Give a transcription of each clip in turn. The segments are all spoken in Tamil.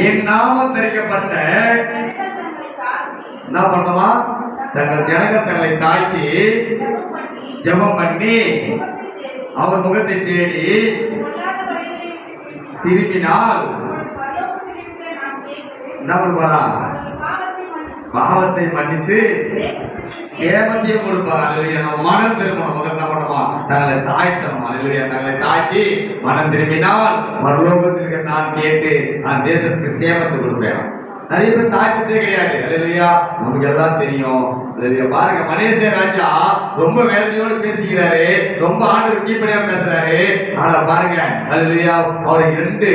என் நாமம் தரிக்கப்பட்ட என்ன பண்ணுமா தங்கள் ஜனங்கள் தங்களை தாழ்த்தி ஜெபம் பண்ணி அவர் முகத்தை தேடி திரும்பினால் என்ன பண்ணுவாரா? பாவத்தை மன்னித்து சேமத்தையும் கொடுப்பார். நம்ம மனம் திரும்பணும். முதல்ல என்ன பண்ணுமா? தங்களை தாழ்த்தணும். தங்களை தாழ்த்தி மனம் திரும்பினால் பரலோகத்திற்கு நான் கேட்டு அந்த தேசத்துக்கு சேமத்தை கொடுப்பேன். நிறைய பேர் தாக்கத்தே கிடையாது. அல்லேலூயா, நமக்கு எல்லாம் தெரியும். பாருங்க, மலேசிய ராஜா ரொம்ப வேதனையோடு பேசுகிறாரு, ரொம்ப ஆண்டு கீழ்ப்படியா பேசுறாரு. ஆனா பாருங்க, அல்லேலூயா, அவரை 2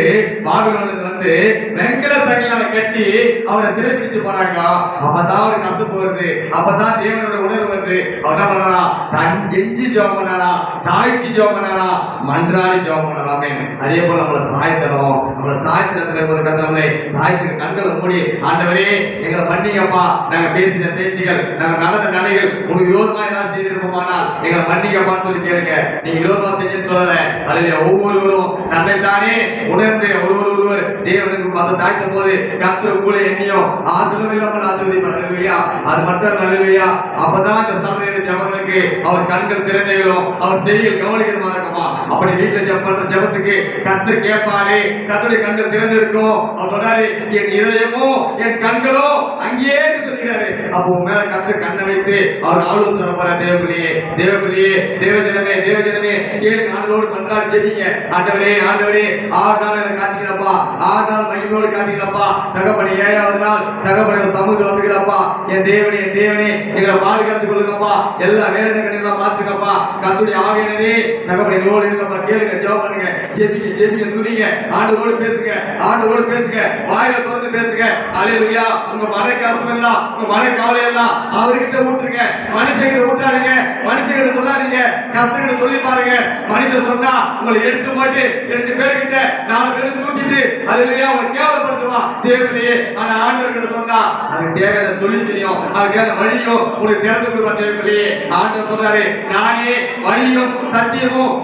பாபிலோனுக்கு வந்து வெங்கல சங்கிலால கட்டி அவரை சிறைப்பிடிச்சு போறாங்க. அப்பதான் அவருக்கு கசப்பு வருது, அப்பதான் தேவனோட உணர்வு வருது. அவர் என்ன பண்ணாரா? தன் கெஞ்சி ஜெபம் பண்ணாரா, தாய்க்கு ஜெபம் பண்ணாரா, மன்றாடி ஜெபம் பண்ணலாமே. அதே போல நம்மளை தாய்த்தணும். நம்மளை தாய்த்தத்துல ஒரு கத்தனை தாய்க்கு கண்களை மூடி, ஆண்டவரே எங்களை மன்னிங்கப்பா, நாங்க பேசின பேச்சுகள், நாங்க நடந்த நடைகள் உங்களுக்கு விரோதமா ஏதாவது செய்திருப்போமானால் எங்களை மன்னிக்கப்பான்னு சொல்லி கேளுங்க. நீங்க விரோதமா செஞ்சு சொல்லல. அல்லது ஒவ்வொருவரும் தன்னைத்தானே உணர்ந்து ஒருவர் தேவனுக்கு மத தாய்த்த போது கர்த்தர் உங்களை எண்ணியும் ஆசீர்வாதம் இல்லாமல் ஆசீர்வதிப்பார். அல்லேலூயா, அது மட்டும் அல்லேலூயா. அப்பதான் இந்த சபையின் ஜெபங்களுக்கு அவர் கண்கள் திறந்தைகளும் அவர் செய்திகள் கவனிக்கிறதா இருக்குமா? அப்படி வீட்டுல ஜெபம் பண்ற ஜெபத்துக்கு கர்த்தர் கேட்பாரே, கர்த்தருடைய கண்கள் திறந்திருக்கும். அவர் சொன்னாரு, என் இதயமோ என் கண்களோ அங்கேயே சொல்கிறாரு. அப்போ மேல கர்த்தர் கண்ணை வைத்து அவர் ஆலோசனை போற தேவபிள்ளையே, தேவபிள்ளையே, தேவஜனமே, தேவஜனமே, ஏன் ஆண்டவரோடு மன்றாடி ஜெபிங்க. ஆண்டவரே, ஆண்டவரே, 6 நாள் எனக்கு காத்தீங்கப்பா, 6 நாள் மகிமையோடு காத்தீங்கப்பா. தகப்பனே, 7வது நாள் தகப்பனே சமூகத்தில் வந்துக்கிறப்பா. என் தேவனே, என் தேவனே, எங்களை பாதுகாத்துக் கொள்ளுங்கப்பா. எல்லா வேதனை கண்ணிலாம் மாற்றுங்கப்பா. கர்த்தருடைய ஆவியானவரே தகப்பனே எங்களோடு இருங்கப்பா. கேளுங்க, ஜெபம் பண்ணுங்க, ஜெபிங்க, ஜெபிங்க, துதிங்க. ஆண்டவரோடு பேசுங்க, ஆண்டவரோடு பேசுங்க, வாயில திறந்து பேசுங்க. அல்லேலூயா. உங்க மனக்கசம் எல்லாம், உங்க மனக்கவலை எல்லாம் அவர்கிட்ட ஊற்றுங்க. மனுஷங்கிட்ட ஊற்றாதீங்க, மனுஷங்கிட்ட சொல்லாதீங்க, கர்த்தர்கிட்ட சொல்லி பாருங்க. மனுஷன் சொன்னா உங்களை எடுத்து போட்டு 2 பேர்கிட்ட 4 பேர் தூக்கிட்டு அல்லேலூயா உங்களை கேவலப்படுத்துவான். தேவனே, ஆனா ஆண்டவர்கிட்ட சொன்னா அது தேவையான சொல்யூஷனையும் அதுக்கான வழியும் உங்களுக்கு திறந்து கொடுப்பா. தேவனே, ஆண்டவர் சொல்றாரு, நானே வழியும் சத்தியமும்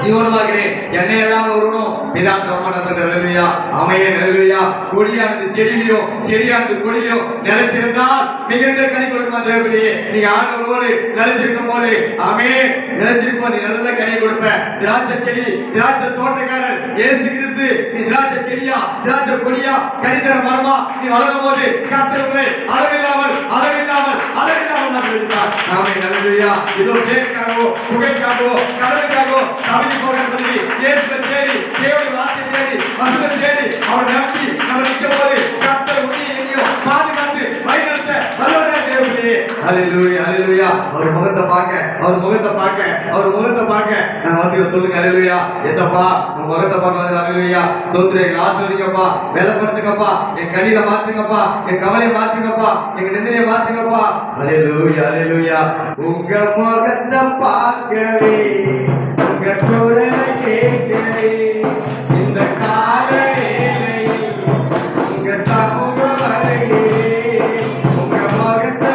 ஜீவனமாகிறேன், என்னை எல்லாம் வரணும். அமைய நிலையா கொடியானது செடியிலையும் செடியானது கொடியிலும் நிலைச்சிருந்தால் மிகுந்த கனி கொடுக்குமா. தேவபிள்ளையே, நீங்க ஆண்டவரோடு நிலைச்சிருக்கும் போது அமே நிலைச்சிருக்கும் போது நல்ல கனி கொடுப்ப. திராட்சை செடி, திராட்சை தோட்டக்காரர் இயேசு கிறிஸ்து, நீ திராட்சை செடியா, திராட்சை கொடியா, கனிதர மரமா நீ வளரும் போது கர்த்தருக்குள்ளே அளவில்லாமல் அளவில்லாமல் அளவில்லாமல் இருக்கிறார். ஆமே நிலையா. இதோ தேனுக்காகவோ புகைக்காகவோ கடலுக்காகவோ அவனை போக சொல்லி இயேசுவை தேடி, தேவனுடைய வார்த்தையை தேடி, வசனத்தை தேடி அவரை நம்பி நம்ம நிற்கும் போது கர்த்தர் உன்னை எங்கேயும் பாதுகாத்து வழிநடத்த வல்லவராக தேவனே. அல்லேலூயா, அல்லேலூயா. அவர் முகத்தை பார்க்க, அவர் முகத்தை பார்க்க, அவர் முகத்தை பார்க்க நான் வந்து சொல்லுங்க. அல்லேலூயா. ஏசப்பா, உங்க முகத்தை பார்க்க வந்து அல்லேலூயா. சோத்திர எங்களை ஆசீர்வதிங்கப்பா, வேலைப்படுத்துங்கப்பா, என் கண்ணீரை மாற்றுங்கப்பா, என் கவலையை மாற்றுங்கப்பா, எங்க நிந்தனையை மாற்றுங்கப்பா. அல்லேலூயா, அல்லேலூயா. உங்க முகத்தை பார்க்கவே, உங்க குரலை கேட்கவே, இந்த கால வேளையில் உங்க சமூகம் வருகிறே, உங்க முகத்தை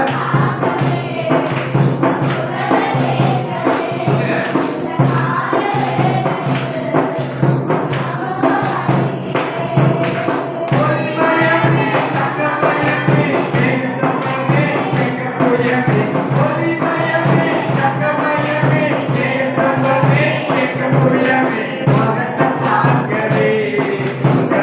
உங்க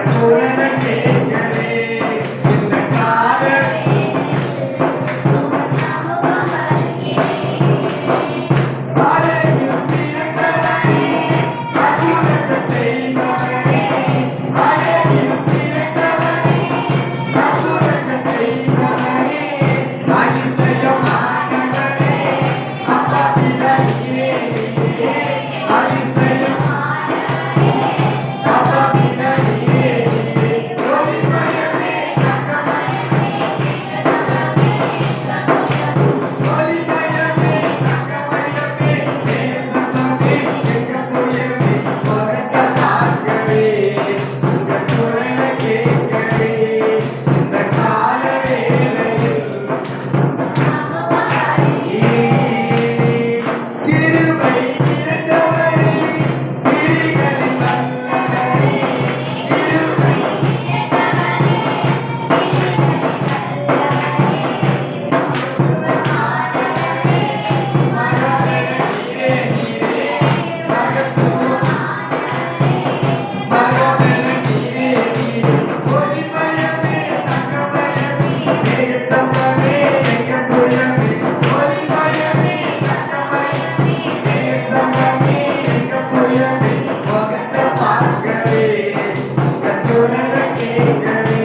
கேட்கவே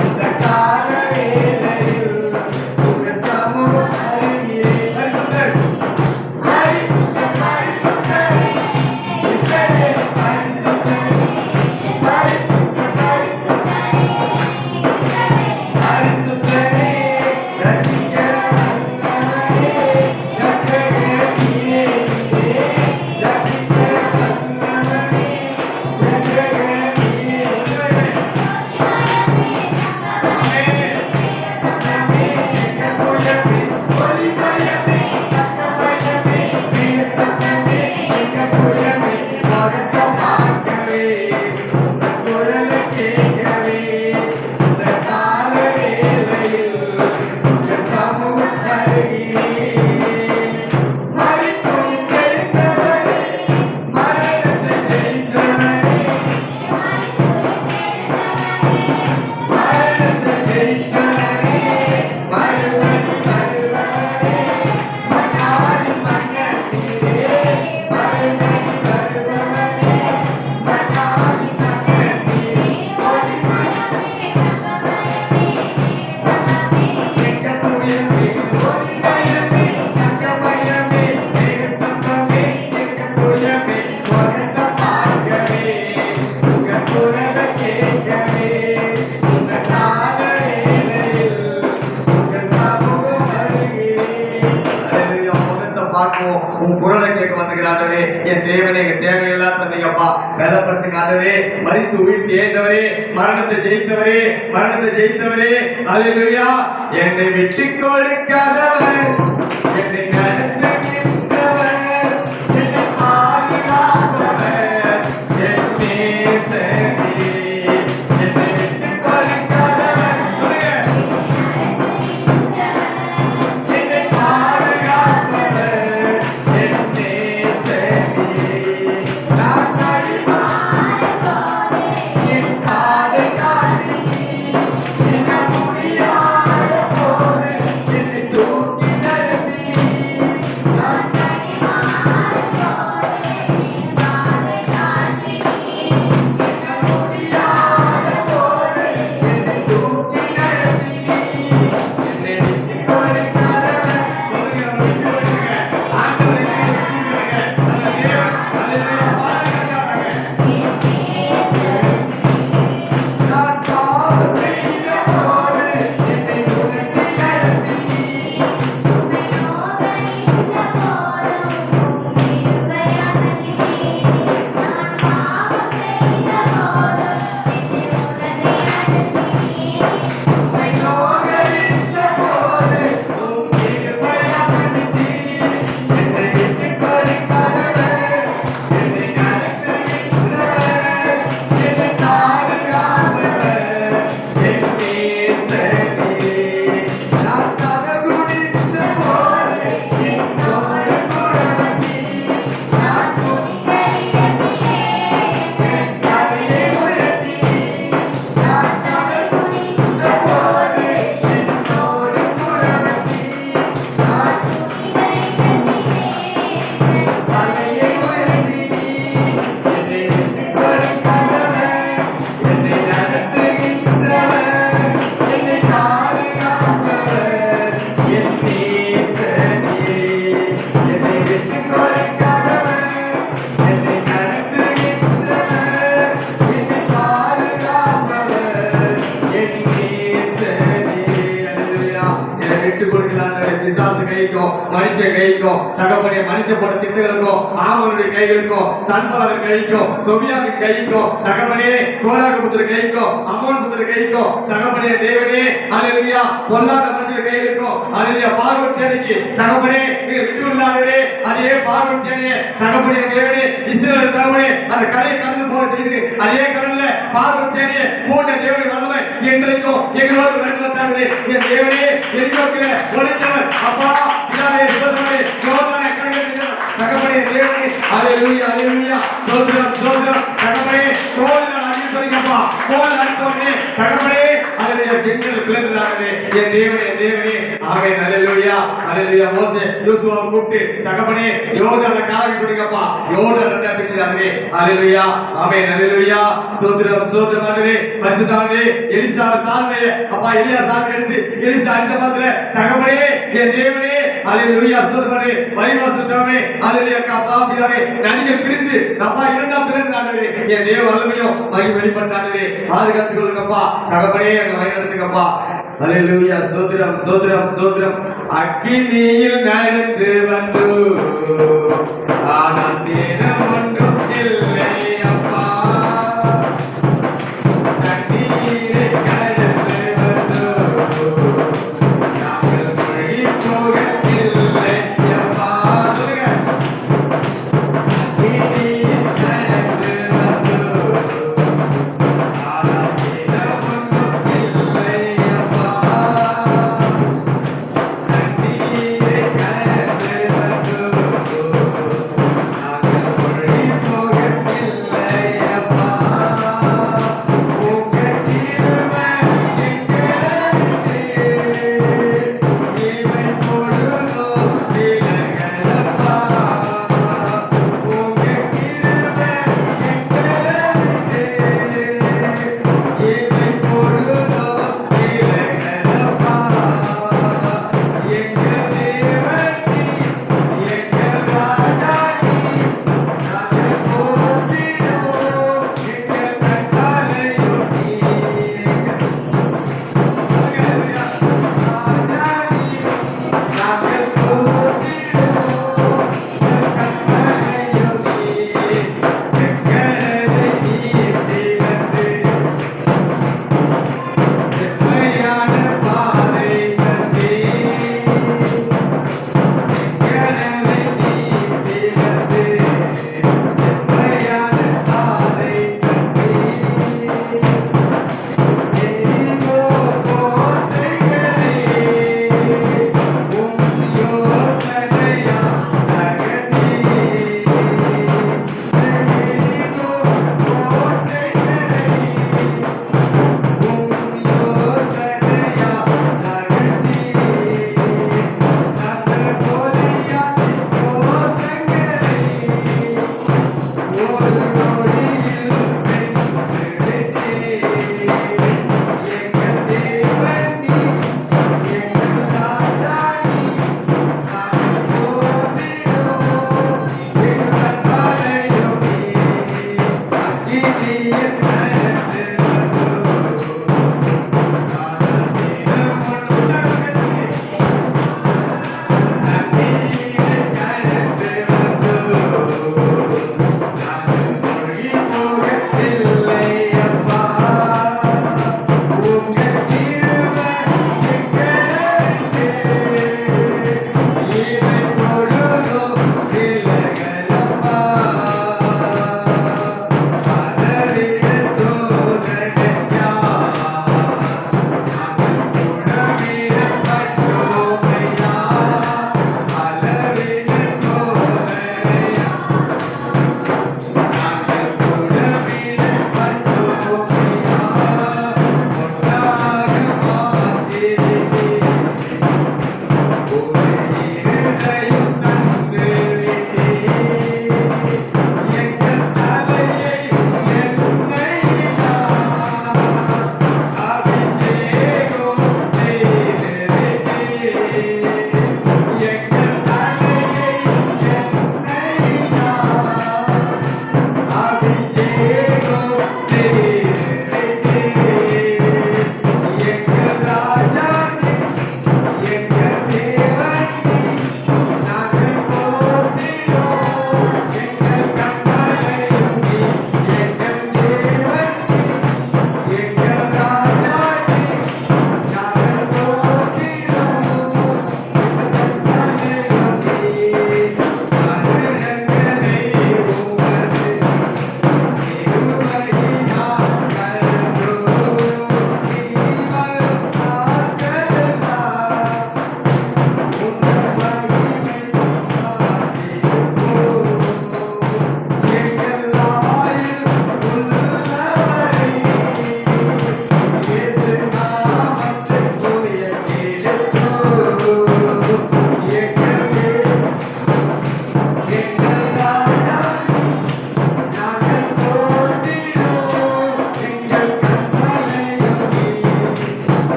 இந்த கால வேளையில் உங்க சமூகம் அருகிலே உன் குரலை கேட்க வந்துகிறாண்டவரே என் தேவனே என் தேவையெல்லாம் சொன்னீங்கப்பா வேதப்படுத்துக்காண்டவரே மரித்து உயிர்த்து ஏற்றவரே மரணத்தை ஜெயித்தவரே அல்லேலூயா என்னை விட்டு கொடுக்காதவர் என்னை நடத்துகின்றவர் என்னை பாதுகாப்பவர் என் நேசரே என்னை விட்டு கொடுக்காதவர் என்னை பாதுகாப்பவர் மனுஷன் கைக்கும் தகப்படைய மனுஷன் போட திட்டுகளுக்கும் ஆமனுடைய கைகளுக்கும் சன்பலர் கைக்கும் தொபியாவின் கைக்கும் தகப்பனே கோலாக புத்திர கைக்கும் அம்மன் புத்திர கைக்கும் தகப்பனே தேவனே அல்லேலூயா பொல்லாத மனுஷன் கைகளுக்கும் அல்லேலூயா பார்வோன் சேனைக்கு தகப்பனே நீர் விட்டு விடாதே அதே பார்வோன் சேனையை தகப்பனே தேவனே இஸ்ரவேல் தகப்பனே அந்த கடலை கடந்து போக செய்து அதே கடல்ல பார்வோன் சேனையை போட்ட தேவனுடைய வல்லமை என்றைக்கும் எங்களோடு நடந்தார்களே என் தேவனே எதிர்நோக்கில ஒளிச்சவர் அப்பா பிதாவே சுதந்திரமே யோர்தானை கடந்து தகப்பனே தேவனே அல்லேலூயா அல்லேலூயா சோதரம் தகப்பனே கோல் அடித்து சொல்லுங்கப்பா கோல் அடித்தோனே தகப்பனே அல்லேலூயா ஜென்மங்கள் பிளந்தார்களே என் தேவனே ஆமென் அல்லேலூயா அல்லேலூயா. மோசே யோசுவாவை கூப்பிட்டு தகப்பனே யோர்தானை காலாக்கு சொல்லுங்கப்பா. யோர்தான் ரெண்டா பிரிஞ்சானே. அல்லேலூயா ஆமென் அல்லேலூயா. ஸ்தோத்திரம் ஸ்தோத்திரம் ஆண்டவரே. பரிசுத்தவானே எலிசாவை சார்ந்தே அப்பா எலியா சார்ந்து எடுத்து எலிசா இந்த மாதிரி தகப்பனே என் தேவனே அல்லேலூயா ஸ்தோத்திரமே. வைவாசத்தமே அல்லேலூயா அப்பா பிதாவே நதிகள் பிரிந்து அப்பா இரண்டாம் பிறந்த ஆண்டவரே என் தேவ வல்லமையும் மகிமை வெளிப்பட்டானே. பாதுகாத்துக் கொள்ளுங்கப்பா தகப்பனே எங்களை வழிநடத்துங்கப்பா. அல்லேலூயா ஸ்தோத்திரம் ஸ்தோத்திரம் ஸ்தோத்திரம். அக்கினியில் நடந்து வந்து ஆனால் சேதம் ஒன்றும் இல்லை அப்பா. தண்ணீரை கடந்து வந்து நாங்கள் மூழ்கி போகவில்லை அப்பா. அக்கினியில் நடந்து வந்து ஆனால் சேதம் ஒன்றும் இல்லை அப்பா. தண்ணீரை கடந்து வந்து நாங்கள் மூழ்கி போகவில்லை அப்பா. உங்க கிருபை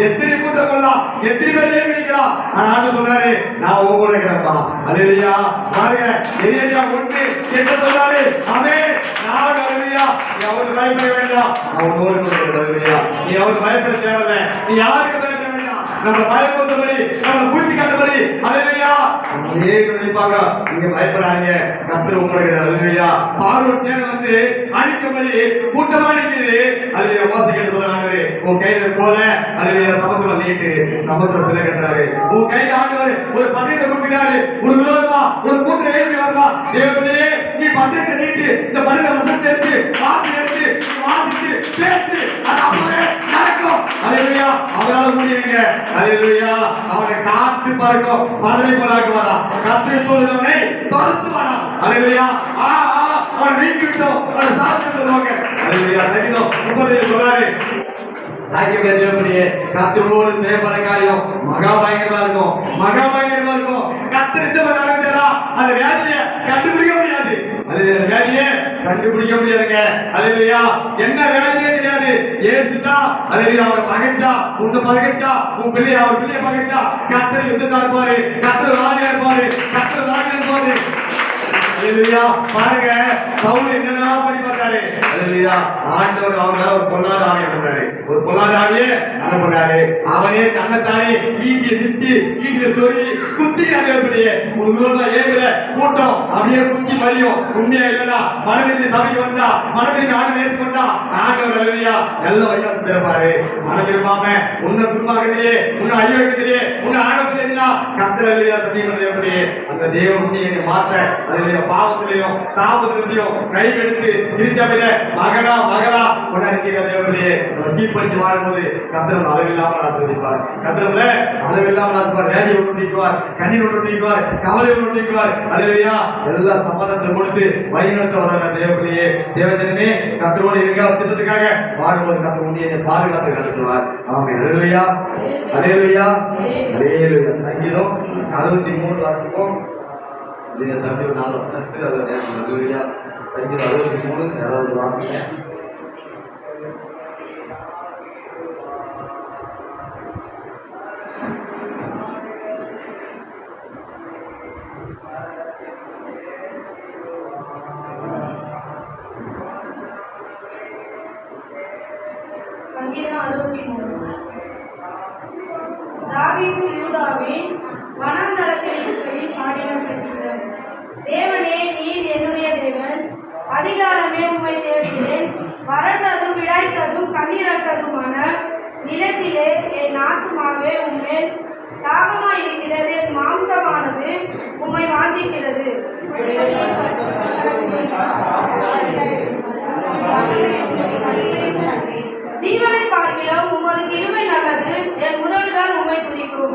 எத்தனை கூட்டம் கொள்ளலாம், எத்தனை பேர் ஏற்கனலாம். ஆனா சொன்னாரு, நான் உங்களோட இருக்கிறப்பா. அல்லேலூயா. பாருங்க, எலியா ஒன்று என்ன சொன்னாரு? ஆமென். நான் அல்லேலூயா. நீ அவருக்கு பயப்பட வேண்டாம். அவன் அல்லேலூயா. நீ அவருக்கு பயப்பட தேவையில்லை. நீ யாருக்கு பயப்பட வேண்டாம். நம்ம பயப்படுறபடி, நம்ம பூச்சி கட்டபடி. அல்லேலூயா. நினைப்பாங்க, நீங்க பயப்படாதீங்க. கர்த்தர் உங்களுக்கு அல்லேலூயா. பார்வோன் சேனை வந்து அழிக்கும்படி கூட்டமா நிக்குது. அல்லேலூயா. மோசே கிட்ட சொல்றாரு, உன் கையில போல அல்லேலூயா சமுத்திரம் நீட்டு. சமுத்திரம் சிலை கட்டுறாரு. உன் கையில ஆண்டவர் ஒரு பட்டயத்தை கொடுக்கிறாரு. ஒரு விரோதமா ஒரு கூட்டம் ஏற்றி வரலாம். தேவனே, நீ பட்டயத்தை நீட்டு. இந்த பட்டயத்தை வசனத்தை எடுத்து வாசி எடுத்து வாசித்து பேசு. அது அப்படியே நடக்கும். அல்லேலூயா. அவரால் முடியுங்க. அல்லேலூயா. அவனை காத்து பார்க்கும் மதுரை போலாக்கு வரா. கத்திரி தோல்வனை தொடுத்து வரா. அல்லேலூயா. அவனை நீக்கி விட்டோம். அவனை சாத்து சொல்லுவாங்க. அல்லேலூயா. சங்கீதம் 30 சொல்றாரு, சாக்கிய தேவனுடைய கர்த்தரோடு செய்யப்பட காரியம் மகா பயங்கரமா இருக்கும். மகா பயங்கரமா இருக்கும். கர்த்தர் இந்த மாதிரி ஆரம்பிச்சாரா அந்த வியாதியை கண்டுபிடிக்க முடியாது. அது வியாதியை கண்டுபிடிக்க முடியாதுங்க. அல்லேலூயா. என்ன வியாதியே தெரியாது. இயேசுதான் அல்லேலூயா. அவரை பகைச்சா, உன்னை பகைச்சா, உன் பிள்ளைய அவர் பிள்ளைய பகைச்சா, கர்த்தர் யுத்தம் நடப்பாரு. கர்த்தர் ராஜா இருப்பாரு. கர்த்தர் ராஜா இருப்பாரு. அல்லேலூயா. பாருங்க, சவுல் என்னென்ன பண்ணி பார்த்தாரு. அல்லேலூயா. ஆண்டவர் அவங்க ஒரு பொல்லாத ஆவியை அனுப்புறாரு. ஒரு பொல்லாத ஆவியை அனுப்புறாரு. அவனே தன்னைத்தானே ஈட்டியை திட்டி ஈட்டியை சொல்லி குத்தி அனுப்பிய ஒரு விரோத ஏவில கூட்டம் அப்படியே குத்தி மறியும். உண்மையா இல்லைன்னா மனதிற்கு சபைக்கு வந்தா, மனதிற்கு ஆண்டு ஏற்றுக்கொண்டா ஆண்டவர் அல்லேலூயா நல்ல வைகாசம் திறப்பாரு. மன விரும்பாம உன்னை துன்பாகத்திலே, உன்னை அயோக்கியத்திலே, உன்னை ஆணவத்திலே கர்த்தர் அல்லேலூயா சத்தியம் எப்படி அந்த தேவ உண்மையை மாற்ற அல்லேலூயா பாவத்திலையும் சாபத்திலையும் கைகெடுத்து திருச்சபையில மகனா மகளா கொண்டாடிக்கிற தேவனுடைய தீப்பறிச்சு வாழும்போது கர்த்தர் அளவில்லாமல் ஆசீர்வதிப்பார். கர்த்தர்ல அளவில்லாமல் ஆசீர்வார். வேதியை ஒன்று நீக்குவார், கண்ணீர் ஒன்று நீக்குவார், கவலை ஒன்று நீக்குவார். அல்லேலூயா. எல்லா சமாதானத்தை கொடுத்து வழிநடத்த வர தேவனுடைய தேவஜனமே கர்த்தரோடு இருக்க சித்தத்துக்காக வாழும்போது கர்த்தர் உண்மையை பாதுகாத்து நடத்துவார். ஆமென். அல்லேலூயா. அல்லேலூயா. அல்லேலூயா. சங்கீதம் 63 வாசிப்போம். தம்பி ஒரு 4 வருஷத்துக்கு அல்லேலூயா. சங்கீதம் 63 யாராவது வாசிங்க. சங்கீதம் 63. தாவீது யூதாவின் வனாந்தரத்தில் இருக்கையில் பாடின சங்கீதம். தேவனே, நீர் என்னுடைய தேவன், அதிகாலமே உம்மை தேடுகிறேன். வறண்டதும் விடாய்த்ததும் கண்ணீரற்றதுமான நிலத்திலே என் ஆத்துமாவே உம்மேல் தாகமாயிருக்கிறது. என் மாம்சமானது உம்மை வாஞ்சிக்கிறது. ஜீவனை பார்க்கிறோம், உமது கிருபை நல்லது. என் உதடுதான் உம்மை துதிக்கும்.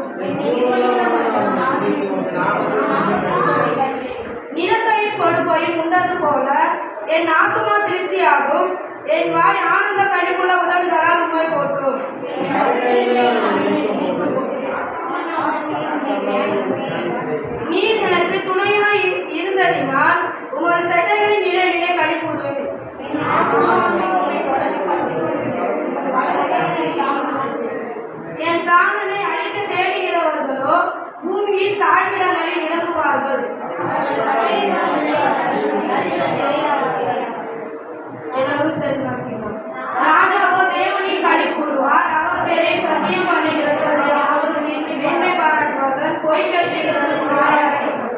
நிலத்தையும் கொழுப்பையும் உண்டது போல என் ஆத்துமா திருப்தியாகும். என் வாய் ஆனந்த கழிப்புள்ள உதடுகளால் உம்மை போற்றும். நீர் எனக்கு துணையாய் இருந்ததினால் உமது சட்டைகளின் நிழலிலே களி கூறுவேன். என் பிராணனை அழிக்க தேடுகிறவர்களோ பூமியின் தாழ்விடங்களில் இறங்குவார்கள். ராஜாவோ தேவனில் களி கூறுவார். அவர் பேரை சத்தியம் பண்ணுகிறது. அவர் மேன்மை பாராட்டுவார்கள். பொய்கள் செய்கிறவர்கள் அழைக்கப்படும்.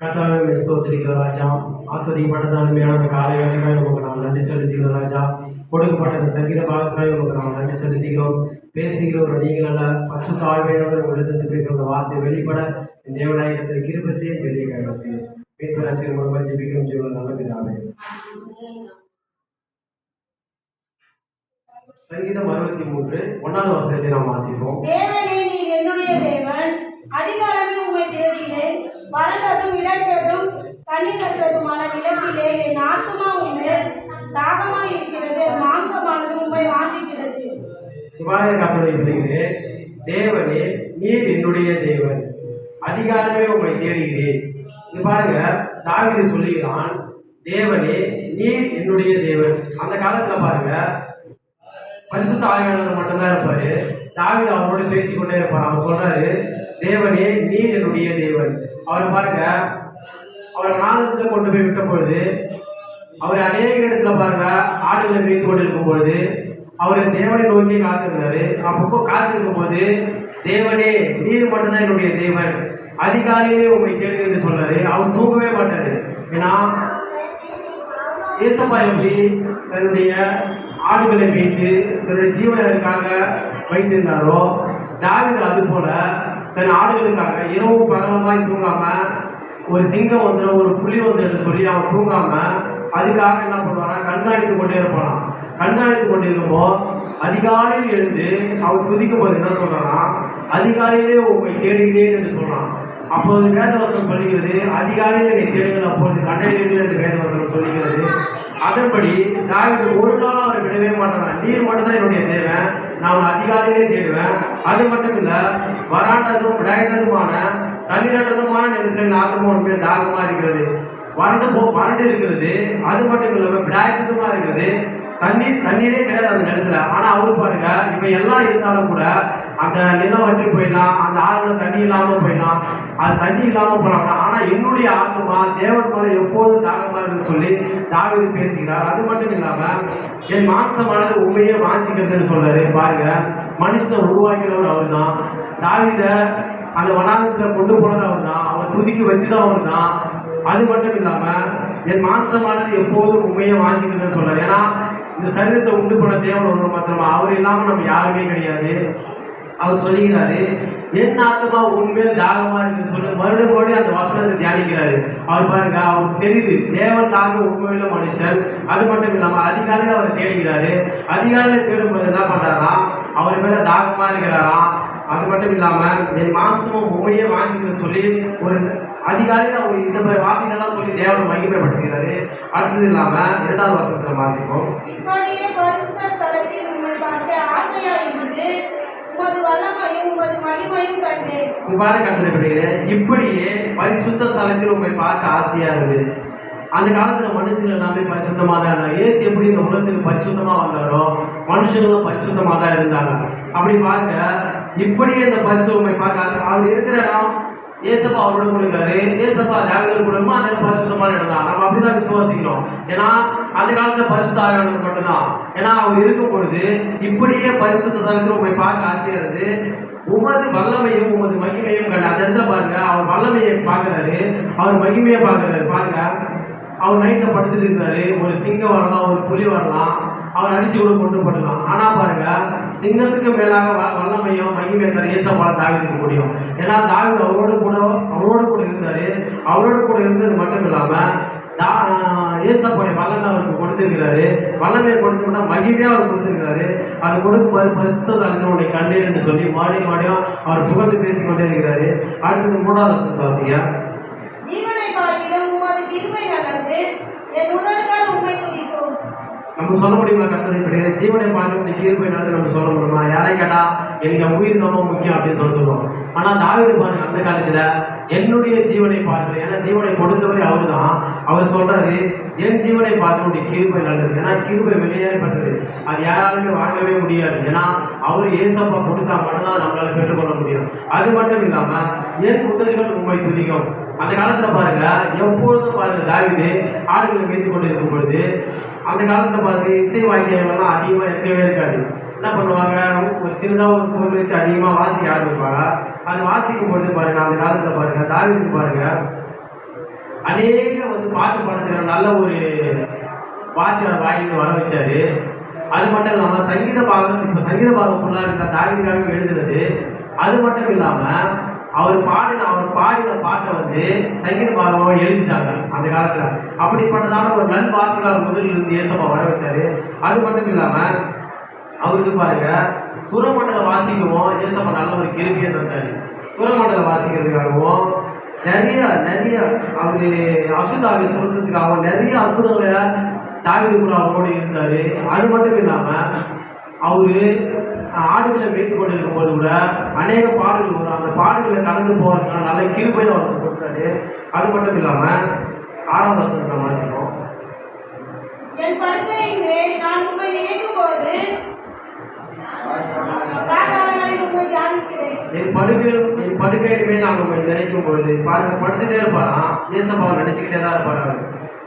கர்த்தாவே ஸ்தோத்திரிக்கிற ராஜா, ஆசிரியப்பட்டது அருமையான காலை வேலைக்காய் நமக்கு நாம் நன்றி செலுத்துகிறோம் ராஜா. கொடுக்கப்பட்ட சங்கீத பாகக்காய் நமக்கு நாம் நன்றி செலுத்துகிறோம். பேசுகிறோம் நீங்கள் அல்ல, பசு தாழ்மையோடு உலகத்தில் பேசுகிற வார்த்தை வெளிப்பட தேவநாயகத்தில் கிருபை செய்ய பெரிய காரியம் செய்யும். மீட்பராட்சியின் மூலமாக ஜெபிக்கிறோம். ஜீவன் நல்ல பிதாவே. சங்கீதம் 63 1வது வசனத்தை நாம் வாசிப்போம். தேவனே, நீர் என்னுடைய தேவன், அதிகாலமே உம்மை தேடுகிறேன். வறண்டதும் இடைத்ததும் கண்ணீரற்றதுமான நிலத்திலே என் ஆத்துமா உம்மேல் தாகமாய் இருக்கிறது. மாம்சமானது உம்மை வாஞ்சிக்கிறது. இவ்வாறு கர்த்தருடைய பிள்ளைகளே, தேவனே நீர் என்னுடைய தேவன், அதிகாலமே உம்மை தேடுகிறேன். இது பாருங்க, தாவீது சொல்லுகிறான், தேவனே நீர் என்னுடைய தேவன். அந்த காலத்துல பாருங்க, பரிசுத்த ஆவியானவர் மட்டும்தான் இருப்பாரு. தாவீது அவரோடு பேசிக்கொண்டே இருப்பார். அவர் சொல்றாரு, தேவனே நீர் என்னுடைய தேவன். அவர் பாருங்க, அவரை நாதத்துல கொண்டு போய் விட்ட பொழுது, அவர் அநேக இடத்துல பாருங்க ஆடுகளை மேய்த்து கொண்டு இருக்கும் பொழுது அவர் தேவனை நோக்கி காத்திருந்தாரு. அப்பப்போ காத்திருக்கும் போது, தேவனே நீர் மட்டும்தான் என்னுடைய தேவன், அதிகாலையிலே உண்மை தேடுங்க என்று சொன்னாரு. அவர் தூங்கவே மாட்டாரு. ஏன்னா ஏசப்பா எப்படி தன்னுடைய ஆடுகளை வைத்து தன்னுடைய ஜீவனருக்காக வைத்திருந்தாரோ, தாவீது அது போல தன் ஆடுகளுக்காக இரவு பகலமாய் தூங்காம, ஒரு சிங்கம் வந்துடும் ஒரு புலி வந்துடும் சொல்லி அவன் தூங்காம அதுக்காக என்ன பண்ணுவானா, கண்காணித்து கொண்டே இருப்பானா. கண்காணித்து கொண்டு இருக்கும்போது அதிகாலையில் எழுந்து அவன் துதிக்கும் போது என்ன சொல்றானா, அதிகாலையிலே உண்மை தேடுகிறேன் என்று சொல்றான். அப்போது வேதவசனம் சொல்லுகிறது, அதிகாலையில் என்னை தேடுங்கள் அப்போது கண்டறிவீர்கள் என்று வேதவசனம் சொல்லுகிறது. அதன்படி தாவீது ஒரு நாளும் அவரை விடவே மாட்டான். நீர் மட்டும்தான் என்னுடைய தேவன், நான் அதிகாலையிலே தேடுவேன். அது மட்டும் இல்ல, வராண்டதும் விடாயதுமான தண்ணீரற்றதுமான நிலத்தில் நாகமா உண்மையில் தாகமா இருக்கிறது. வறண்டு இருக்கிறது. அது மட்டும் இல்லாம விடாயத்துமா இருக்குது. தண்ணீரே கிடையாது அந்த நிலத்துல. ஆனா அவரு பாருங்க, இப்ப எல்லாம் இருந்தாலும் கூட அந்த நிலம் வற்றி போயிடலாம், அந்த ஆறுல தண்ணி இல்லாம போயிடலாம், அது தண்ணி இல்லாம போலாம். ஆனா என்னுடைய ஆத்மா தேவன் மேல எப்போதும் தாகமா இருக்குன்னு சொல்லி தாவீது பேசுகிறார். அது மட்டும் இல்லாம என் மாம்சமானது உண்மையே வாஞ்சிக்கிறதுன்னு சொல்றாரு. பாருங்க, மனுஷனை உருவாக்கிறவர் அவர் தான். தாவீத அந்த வனாந்தரத்துல கொண்டு போனது அவர் தான். அவன் துதிக்கு வச்சுதான் அவர் தான். அது மட்டும் இல்லாம என் மாம்சமானது எப்போதும் உண்மையை வாங்கிக்கிறதுன்னு சொல்றாரு. ஏன்னா இந்த சரீரத்தை உண்டு பண்ண தேவன் ஒருவர் மாத்திரமா, அவர் இல்லாம நம்ம யாருமே கிடையாது. அவர் சொல்லுகிறாரு, என் ஆத்மா உண்மையில் தாகமா இருக்குன்னு சொல்லி மறுபடியும் அந்த வசனத்தை தியானிக்கிறாரு. அவர் பாருங்க, அவருக்கு தெரியுது தேவன் தாங்க உண்மையில மனுஷன். அது மட்டும் இல்லாம அதிகாலையில் அவரை தேடுகிறாரு. அதிகாலையில் தேடும்போது என்ன பண்றாராம், அவர் மேல தாகமா இருக்கிறாராம். அது மட்டும் இல்லாம என் மாம்சமும் உண்மையே வாங்கிக்கணும்னு சொல்லி ஒரு அதிகாலையில் அவர் இந்த மாதிரி வார்த்தைகள்லாம் சொல்லி தேவனை மகிமைப்படுத்துகிறாரு. அடுத்தது இல்லாம 2வது வசனத்துல வாசிப்போம். இப்படியே பரிசுத்த ஸ்தலத்தில் உண்மை பார்க்க ஆசையா இருக்குது. அந்த காலத்துல மனுஷங்க எல்லாமே பரிசுத்தமா தான் இருந்தாங்க. இயேசு எப்படி இந்த உலகத்துக்கு பரிசுத்தமா வந்தாரோ மனுஷங்களும் பரிசுத்தமா தான் இருந்தாங்க. அப்படி பார்க்க இப்படியே இந்த பரிசுத்தமை பார்க்க அவர் இருக்கிற இடம் ஏசப்பா அவரோட கொடுக்குறாரு. ஏசப்பா தேவர்கள் கொடுக்குமோ அந்த பரிசுத்தமான இடம் தான். நம்ம அப்படிதான் விசுவாசிக்கிறோம். ஏன்னா அந்த காலத்துல பரிசுத்த ஆவியானவர் மட்டும்தான். ஏன்னா அவர் இருக்கும் பொழுது இப்படியே பரிசுத்தத்தை உண்மை பார்க்க ஆசையா இருந்து உமது வல்லமையும் உமது மகிமையும் கண்ட அந்த இடத்துல பாருங்க. அவர் வல்லமையை பார்க்கிறாரு, அவர் மகிமையை பார்க்கிறாரு. பாருங்க, அவர் நைட்டில் படுத்துட்டு இருக்கிறாரு. ஒரு சிங்கம் வரலாம், ஒரு புலி வரலாம், அவர் அடிச்சு கூட கொண்டு போடலாம். ஆனா பாருங்க, சிங்கத்துக்கு மேலாக வல்லமையும் மகிமையை தர ஏசப்பால தாவீதுக்கு முடியும். ஏன்னா தாவீது அவரோடு கூட இருந்தாரு. அவரோடு கூட இருந்தது மட்டும் இல்லாம ஏசப்பாடைய வல்லமை அவருக்கு கொடுத்திருக்கிறாரு. வல்லமையை கொடுத்தோம்னா மகிமையா அவர் கொடுத்திருக்கிறாரு. அது கொடுக்கும் பரிசுத்த தலைவனுடைய கண்ணீர் என்று சொல்லி மாடியும் அவர் புகழ்ந்து பேசிக்கொண்டே இருக்கிறாரு. அடுத்தது 3வது வாசிங்க. ஜீவனை பார்க்கிறோம் உமது கிருபை நல்லது, என் உதடுகள் உம்மை துதிக்கும். நம்ம சொல்ல முடியுமா? கர்த்தருடைய பிள்ளைகளே, ஜீவனை பார்க்க கிருபை நல்லது நம்ம சொல்ல முடியுமா? யாரை கேட்டா எனக்கு உயிர் ரொம்ப முக்கியம் அப்படின்னு சொல்லுவோம். ஆனா தாவீது பாருங்க, அந்த காலத்துல என்னுடைய ஜீவனை பார்க்கிறேன். ஏன்னா ஜீவனை கொடுத்தவரே அவரு தான். அவர் சொல்றாரு, என் ஜீவனை பார்க்கக்கூடிய கிருபை நல்லது. ஏன்னா கிருபை வெளியேறப்பட்டது, அது யாராலுமே வாங்கவே முடியாது. ஏன்னா அவர் ஏசப்பா கொடுத்தா மட்டும்தான் நம்மளால பெற்றுக்கொள்ள முடியும். அது மட்டும் இல்லாம என் உதடுகள் உண்மை துதிக்கும். அந்த காலத்துல பாருங்க, எப்பொழுதும் பாருங்க தாவீது ஆடுகளை மேய்த்து கொண்டு இருக்கும் பொழுது அந்த காலத்துல பாருங்க இசை வாக்கியங்கள்லாம் அதிகமா இருக்கவே இருக்காது. என்ன பண்ணுவாங்க, ஒரு சின்னதாக ஒரு பொருள் வச்சு அதிகமாக வாசிக்க ஆரம்பிப்பாங்க. அது வாசிக்கும் பொழுது பாருங்க, அந்த காலத்தில் பாருங்க தாவீது பாருங்க அநேக பாட்டு பாடுற நல்ல ஒரு வாத்தியார் வாயிலிருந்து வர வச்சாரு. அது மட்டும் இல்லாமல் சங்கீத பாகம், இப்போ சங்கீத பாகம் ஃபுல்லாக இருக்கிற தாவீதுக்காக எழுதுனது. அது மட்டும் இல்லாமல் அவர் பாடின பாட்டை சங்கீத பாகமாக எழுதிட்டாங்க அந்த காலத்தில். அப்படிப்பட்டதான ஒரு நல் வார்த்தைகள் அவர் முதலில் இருந்து ஏசப்பா வர வச்சாரு. அது மட்டும் இல்லாமல் அவருக்கு பாருங்க சுரமண்டலம் வாசிக்கவும் ஏசப்பா நல்ல ஒரு கிருபியை தந்தாரு. சுரமண்டலம் வாசிக்கிறதுக்காகவும் நிறைய அவரு அசுதாவை சொல்றதுக்காகவும் நிறைய அற்புதங்களை தாவீது கூட அவரோடு இருந்தாரு. அது மட்டும் இல்லாம அவரு ஆடுகளை மேய்த்து கொண்டு இருக்கும் போது கூட அநேக பாடல்கள் வரும். அந்த பாடல்களை கடந்து போறதுக்கான நல்ல கிருபையை அவருக்கு கொடுத்தாரு. அது மட்டும் இல்லாம 6வது வசனத்தை வாசிக்கிறோம். என் படுக்கையின் மேல் நான் உம்மை நினைக்கும் போது என் படுக்கையின் மேல் நான் உண்மை நினைக்கும் பொழுது பாருங்க, படுத்துட்டே இருப்பாராம். ஏசப்பாவை நினைச்சுக்கிட்டே தான் இருப்பாரு.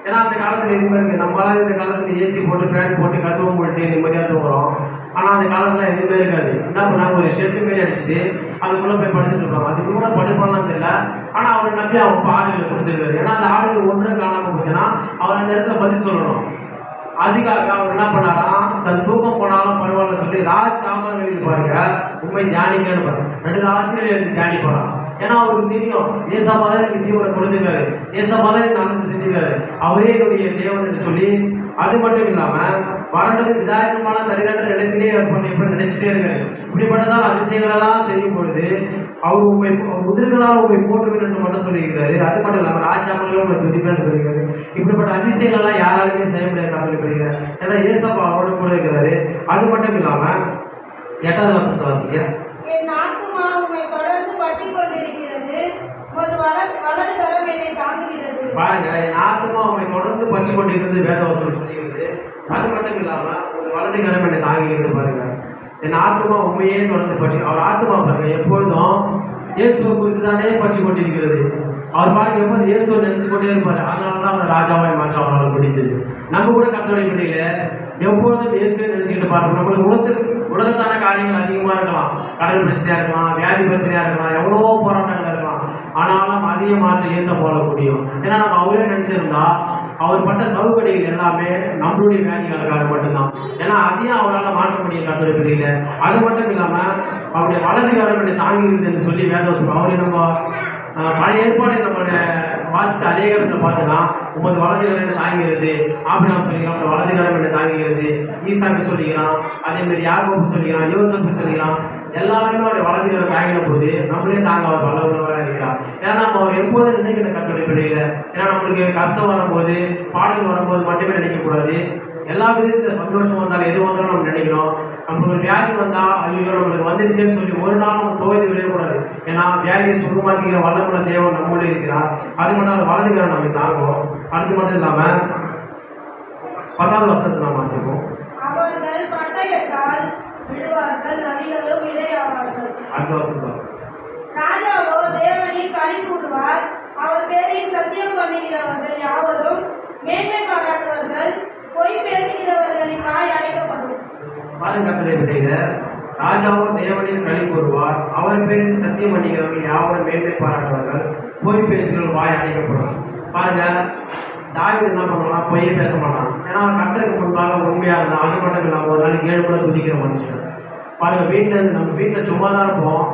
ஏன்னா அந்த காலத்துல எதுவுமே இருக்கு. நம்மளால இந்த காலத்துல ஏசி போட்டு ஃபேன் போட்டு கதவும் போட்டு நிம்மதியாக தூங்குறோம். ஆனா அந்த காலத்துல எதுவுமே இருக்காது. என்ன பண்ணாங்க, ஒரு ஷெட்டு மாரி அடிச்சுட்டு அதுக்குள்ள போய் படுத்துட்டு இருப்பாங்க. அதுக்கு கூட படுப்பாலாம் தெரியல. ஆனா அவரை நம்பி அவங்க ஆடுகளை கொடுத்துருக்காரு. ஏன்னா அந்த ஆடுகள் ஒன்றும் காணாம போச்சுன்னா அவர் அந்த இடத்துல பதில் சொல்லணும். அதுக்காக அவர் என்ன பண்ணாராம், தன் தூக்கம் போனாலும் பரவாயில்ல சொல்லி ராஜாமங்களில் பாருங்க உண்மை தியானிக்கன்னு பாருங்க 2 ராத்திரியில இருந்து தியானிப்பாராம். ஏன்னா அவருக்கு தெரியும் ஏசப்பா தான் எனக்கு ஜீவனை கொடுத்துருக்காரு, ஏசப்பா தான் எனக்கு நல்லது செஞ்சுக்காரு, அவரே என்னுடைய தேவன் என்று சொல்லி. அது மட்டும் இல்லாம வறண்டது விதாயகமான தனிநட்ட இடத்திலே எப்படி நினைச்சிட்டே இருக்காரு. இப்படிப்பட்டதான் அதிசயங்களெல்லாம் செய்யும் பொழுது அவர் உண்மை உதிர்களால் உண்மை போற்றுவேன் என்று மட்டும் சொல்லியிருக்கிறாரு. அது மட்டும் இல்லாமல் ராஜாமங்களும் உண்மை துதிப்பேன் சொல்லியிருக்காரு. இப்படிப்பட்ட அதிசயங்கள்லாம் யாராலுமே செய்ய முடியாது சொல்லியிருக்காரு. ஏன்னா ஏசப்பா அவரோட கூட இருக்கிறாரு. அது மட்டும் இல்லாம 8வது வசனத்தை வாசிக்க. என் ஆத்துமா உம்மை தொடர்ந்து பற்றிக் கொண்டிருக்கிறது, உமது வலது கரம் என்னை தாங்குகிறது. பாருங்க, என் ஆத்துமா உண்மை தொடர்ந்து பற்றி கொண்டிருக்கிறது வேதவசனம் சொல்லியிருக்குது. அது மட்டும் இல்லாம ஒரு வலது கரம் என்னை தாங்குகிறது. பாருங்க, என் ஆத்துமா உண்மையே தொடர்ந்து பற்றி, அவர் ஆத்துமா பாருங்க எப்பொழுதும் இயேசுவை குறித்து தானே பற்றி கொண்டிருக்கிறது. அவர் பாருங்க எப்போது இயேசுவை நினைச்சு கொண்டே இருப்பாரு. அதனாலதான் அவர் ராஜாவாய் மாற்ற அவரால் முடிஞ்சது. நம்ம கூட கர்த்தருடைய பிள்ளையில எப்பொழுதும் இயேசுவை நினைச்சுக்கிட்டு பார்க்கணும். நம்மளுக்கு உலகத்தான காரியங்கள் அதிகமா இருக்கலாம், கடன் பிரச்சனையா இருக்கலாம், வியாதி பிரச்சனையா இருக்கலாம், எவ்வளவோ போராட்டங்கள் இருக்கலாம். ஆனாலும் அதிக மாற்ற இயேச போல முடியும். ஏன்னா நம்ம அவரே நினைச்சிருந்தா அவர் பட்ட சவுகடிகள் எல்லாமே நம்மளுடைய வியாதிகளுக்காக மட்டும்தான். ஏன்னா அதையும் அவரால் மாற்ற முடியும் கர்த்தருடைய பிள்ளையில. அது மட்டும் இல்லாம அவருடைய வலது கரம் தாங்கி இருந்ததுன்னு சொல்லி வேதம் சொல்லுவோம். அவரை நம்ம பழைய ஏற்பாடு நம்மளுடைய வாசித்த அதே இடத்துல பார்த்தோன்னா உமது வலது கரம் தாங்கிறது ஆபிரகாம் சொல்லிக்கலாம், வலது கரம் தாங்கிறது ஈசாக்கு சொல்லிக்கலாம், அதே மாதிரி யாக்கோபு சொல்லிக்கலாம், யோசப்பு சொல்லிக்கலாம். எல்லாருமே அவருடைய வலது கரம் தாங்கின போது நம்மளே தாங்க அவர் வல்லவராக இருக்கிறார். ஏன்னா நம்ம அவர் எப்போதும் நினைக்கிற கர்த்தருடைய பிள்ளையில. ஏன்னா நம்மளுக்கு கஷ்டம் வரும்போது பாடல் வரும்போது மட்டுமே நினைக்கக்கூடாது. எல்லா விதத்தில் சந்தோஷம் வந்தாலும் எது வந்தாலும் நம்ம நினைக்கணும். பண்ணிக்கணும். நம்மளுக்கு ஒரு வியாதி வந்தா ஐயோ நம்மளுக்கு வந்துடுச்சேன்னு சொல்லி ஒரு நாள் நம்ம துவைத்து விடக்கூடாது. ஏன்னா வியாதியை சுகமாக்கிற வல்லமுள்ள தேவன் நம்மளே இருக்கிறார். அது மட்டும் அந்த வலதுகிற நம்ம தாங்கும். அது மட்டும் இல்லாமல் 10வது வசனத்தை நாம் வாசிப்போம். அவர்கள் பட்டயத்தால் விழுவார்கள், நதிகளும் இரையாவார்கள். அடுத்த வசனத்தை ராஜாவோ தேவனில் களி கூறுவார், அவர் பேரில் சத்தியம் பண்ணுகிறவர்கள் யாவரும் மேன்மை பாராட்டுவார்கள், பொய் பேசுகிறவர்களின் வாய் அடைக்கப்படும். பாருங்க பிள்ளைகளே, ராஜாவோ தேவனில் களி கூறுவார், அவர் பேரில் சத்தியம் பண்ணுகிறவர்கள் யாவரும் மேன்மை பாராட்டுவார்கள், பொய் பேசுகிறவர்கள் வாய் அடைக்கப்படும். பாருங்க, தாவீது என்ன பண்ணுவானா, பொய்யே பேச மாட்டான். ஏன்னா அவன் கர்த்தருக்கு முன்பாக உண்மையாக இருந்தான். அது மட்டும் இல்லாமல் ஒரு நாளைக்கு 7 கூட துதிக்கிற மனுஷன். பாருங்க, நம்ம வீட்டில் சும்மா தான் இருப்போம்.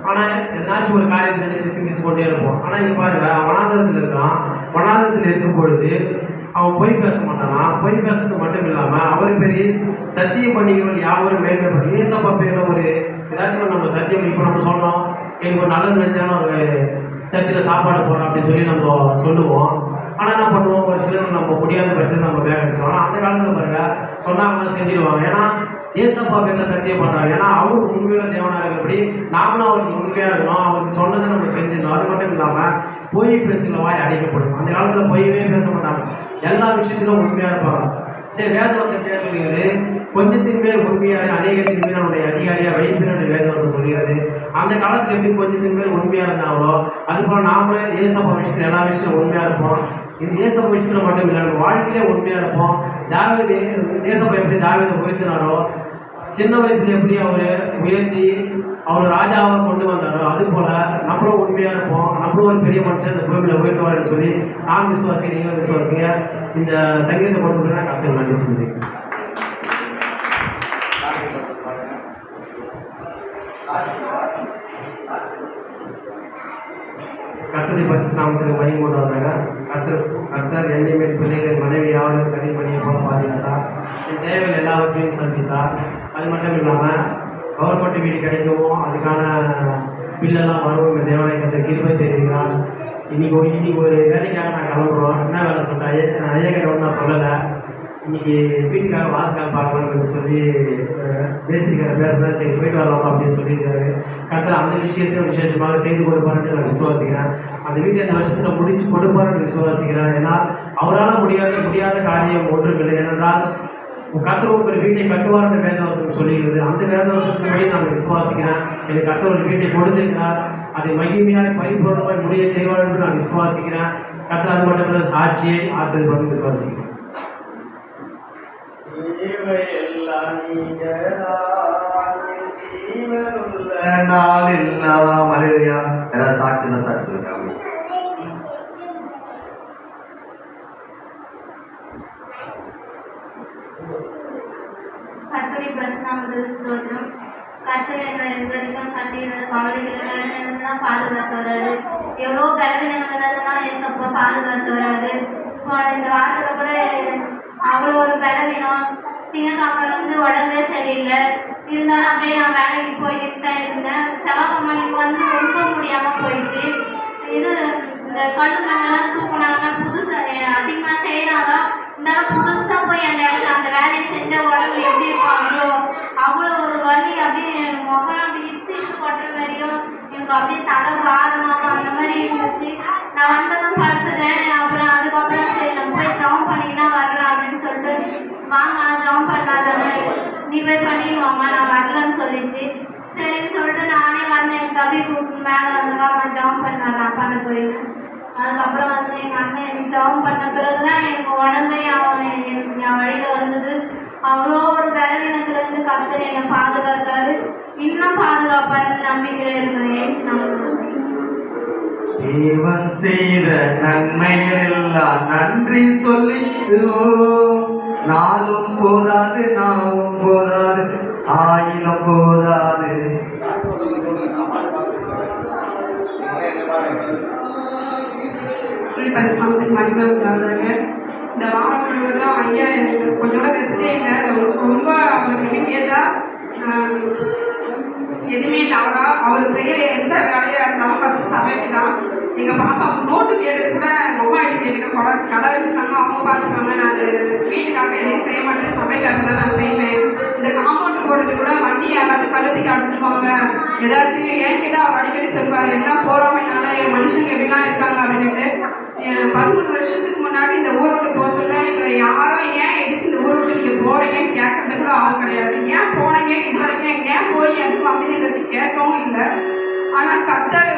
ஆனால் ஏதாச்சும் ஒரு காரியத்தை நினைச்சு சிந்திச்சு கொண்டே இருப்போம். ஆனால் இங்கே பாருங்க, வனாந்தரத்தில் இருக்கான். வனாந்தரத்தில் இருக்கும் பொழுது அவன் பொய் பேச மாட்டானா. பொய் பேசுறது மட்டும் இல்லாமல் அவர் பெரிய சத்தியம் பண்ணிக்கிறவர்கள் யாவரும் மேம்படுத்தி ஏசப்பா பேரில் ஒரு ஏதாச்சும் நம்ம சத்தியம் இப்போ நம்ம சொன்னோம், எனக்கு ஒரு நல்லது நினைச்சாலும் ஒரு சர்ச்சில் சாப்பாடு போகிறோம் அப்படின்னு சொல்லி நம்ம சொல்லுவோம். ஆனால் என்ன பண்ணுவோம், ஒரு சிலர் நம்ம முடியாத பிரச்சனை நம்ம வேக வச்சோம். ஆனால் அந்த காலத்தில் பாருங்க சொன்னாங்கன்னா செஞ்சிடுவாங்க. ஏன்னா ஏசப்பா பேரில் சத்தியம் பண்ணுறாங்க. ஏன்னா அவரும் உண்மையில தேவனாக இருக்கிறபடி நாமளும் அவருக்கு உண்மையாக இருக்கணும். அவருக்கு சொன்னதை நம்ம செஞ்சிடணும். அது மட்டும் இல்லாமல் பொய் பேசுகிற வாய் அடைக்கப்படும். அந்த காலத்தில் பொய்யவே பேச மாட்டாங்க. எல்லா விஷயத்திலும் உண்மையாக இருப்பாங்க. வேதவசம் சொல்கிறது, கொஞ்சத்தின் மேல் உண்மையாக அநேகத்தின் மேல் அவனுடைய அதிகாரியாக வைப்பினுடைய வேதவசம் சொல்கிறது. அந்த காலத்தில் எப்படி கொஞ்சத்தின் மேல் உண்மையாக இருந்தாங்களோ அதுபோல் நாமளே ஏசப்பா விஷயத்தில் எல்லா விஷயத்திலும் உண்மையாக இருப்போம். இந்த ஏசப்பா விஷயத்தில் மட்டும் இல்லை, நம்ம வாழ்க்கையிலே உண்மையாக இருப்போம். தாவீது ஏசப்பா எப்படி தாவீதை உயர்த்தினாரோ, சின்ன வயசுல எப்படி அவர் உயர்த்தி அவர் ராஜாவை கொண்டு வந்தாரோ அதுபோல் நம்மளும் உண்மையாக இருப்போம். நம்மளும் ஒரு பெரிய மனுஷன் இந்த பூமியில் உயர்த்துவார்னு சொல்லி நான் விசுவாசிங்க, நீங்களும் விசுவாசிங்க. இந்த சங்கீதத்தை கொண்டு நான் கருத்து நன்றி சொல்லுறேன். கர்த்தரை பரிசு நாமத்துக்கு மகிமை உண்டாவதாக. கர்த்தர் என்னையுமே பிள்ளைகள் மனைவி யாரும் கல்வி பண்ணியை போல பாதுகாத்தார். என் தேவைகள் எல்லாவற்றையும் சந்தித்தார். அது மட்டும் இல்லாமல் கவர்மெண்ட் வீடு கிடைக்கவும் அதுக்கான பில்லெல்லாம் வரும் தேவனை கருத்து கிருபை செய்திருக்கிறார். இன்னைக்கு ஒரு வேலைக்காக நான் கிளம்புறோம். என்ன வேலை சொன்னாயே நான் ஐயக்கிட்ட ஒன்றும் நான் சொல்லலை. இன்னைக்கு வீட்டுக்காக வாசகால் பார்க்கணும்னு சொல்லி பேசியிருக்கிற பேசுகிறேன். சரி போயிட்டு வரலாம் அப்படின்னு சொல்லியிருக்காரு. கரெக்டாக அந்த விஷயத்தையும் விசேஷமாக செய்து கொடுப்பாருன்னு நான் விசுவாசிக்கிறேன். அந்த வீட்டை இந்த வருஷத்தில் முடிச்சு கொடுப்பாருன்னு விசுவாசிக்கிறேன். ஏன்னா அவரால் முடியாத காரியம் ஒன்றுமில்லை. ஏனென்றால் கர்த்தர் ஒரு வீட்டை கட்டுவார்னு வேதவசம் சொல்லுகிறது. அந்த வேதவசத்தின்படி நான் விசுவாசிக்கிறேன். எனக்கு கர்த்தர் ஒரு வீட்டை கொடுத்திருக்கிறார். அதை மகிமையாக பரிபூர்ணமாய் முடிய செய்வார் என்று நான் விசுவாசிக்கிறேன். கர்த்தர் அது மட்டும் இல்லை, சாட்சியை ஆசீர்வாதம் விசுவாசிக்கிறேன். சாட்சி கர்த்தருடைய பரிசுநாமத்துக்கு ஸ்தோத்திரம். கர்த்தர் எங்களை இதுவரைக்கும் கட்டியிருந்த கவலைகள் பாதுகாத்து வராது. எவ்வளோ பலவீனங்கள்லாம் ஏசப்பா பாதுகாத்து வராது. இந்த வாரத்தில் கூட அவ்வளோ ஒரு பலவீனம். திங்கக்கிழமை உடம்பே சரியில்லை. இருந்தாலும் அப்படியே நான் வேலைக்கு போய்கிட்டு தான் இருந்தேன். செவ்வாய்க்கிழமைக்கு ரொம்ப முடியாமல் போயிடுச்சு. இந்த கல் மண்ணெல்லாம் தூக்கினாங்கன்னா புதுசாக அதிகமாக செய்கிறாங்க. இருந்தாலும் புதுசாக போய் அந்த இடத்துல அந்த வேலையை செஞ்ச உடம்பு எப்படி இருப்பாங்களோ அவ்வளோ ஒரு வலி. அப்படியே முகம் அப்படி இட்டு கொட்டுற மாதிரியும் எனக்கு அப்படியே தலை பாரணும் அந்த மாதிரி இருந்துச்சு. நான் வந்ததும் படுத்துட்டேன். அப்புறம் அதுக்கப்புறம் சரி நம்ம போய் ஜாம் பண்ணினா வரலாம் அப்படின்னு சொல்லிட்டு வாங்க ஜாம் பண்ணாதானே நீ போய் பண்ணிடுவாம்மா நான் வரலன்னு சொல்லிச்சு. சரின்னு சொல்லிட்டு நானே வந்து எங்கள் தம்பி கூப்பிட்டு மேலே வந்தவா அவன் ஜாம் பண்ணான் பண்ண போயின்னு. அதுக்கப்புறம் எங்கள் அண்ணன் எனக்கு ஜாம் பண்ண பிறகு தான் எங்கள் உடம்பே என் வழியில் வந்தது. அவ்வளோ ஒரு பலவீனத்துலேருந்து கர்த்தர் என்னை பாதுகாத்தாரு. இன்னும் பாதுகாப்பாருன்னு நம்பிக்கையில் இருக்கிறேன். தேவன் செய்த நன்மையெல்லாம் நன்றி சொல்லிடுவோம். நாளும் போதாது, நாவும் போதாது, ஆயிரம் போதாது. பரிசுநாமத்துக்கு மகிமை உண்டாவதாக. இந்த வாரம் முழுவதும் ஐயா எனக்கு கொஞ்சம் ரெஸ்டே இல்லை. ரொம்ப அவருக்கு கேட்டால் எதுவுமே இல்லை. அவர் செய்கிற எந்த வேலையாக இருந்தாலும் ஃபஸ்ட்டு சமைக்கு தான். எங்கள் பாப்பா நோட்டு கேட்டது கூட அம்மா எடுத்து எனக்கு கடை வச்சுருந்தாங்க, அவங்க பார்த்துப்பாங்க. நான் அது வீட்டுக்காக எதையும் செய்ய மாட்டேன், சமைக்காக தான் நான் செய்வேன். இந்த காம்பவுண்ட் தாண்டி யாராச்சும் கழுத்துக்கு அடிச்சிருவாங்க. ஏதாச்சும் என்கிட்ட அவர் அடிக்கடி சொல்வார், என்ன போறாமைனால என் மனுஷங்க எப்படிலாம் இருக்காங்க அப்படின்ட்டு. 13 வருஷத்துக்கு முன்னாடி இந்த ஊரை விட்டு போக சொல்ல எங்களை யாரும் ஏன் எதுக்கு இந்த ஊரை விட்டு நீங்கள் போறீங்கன்னு கேட்கறது கூட ஆள் கிடையாது. ஏன் போனீங்க இது வரைக்கும் ஏன் போய் எனக்கு அப்படின்னு கேட்கவும் இல்லை. ஆனால் கர்த்தர்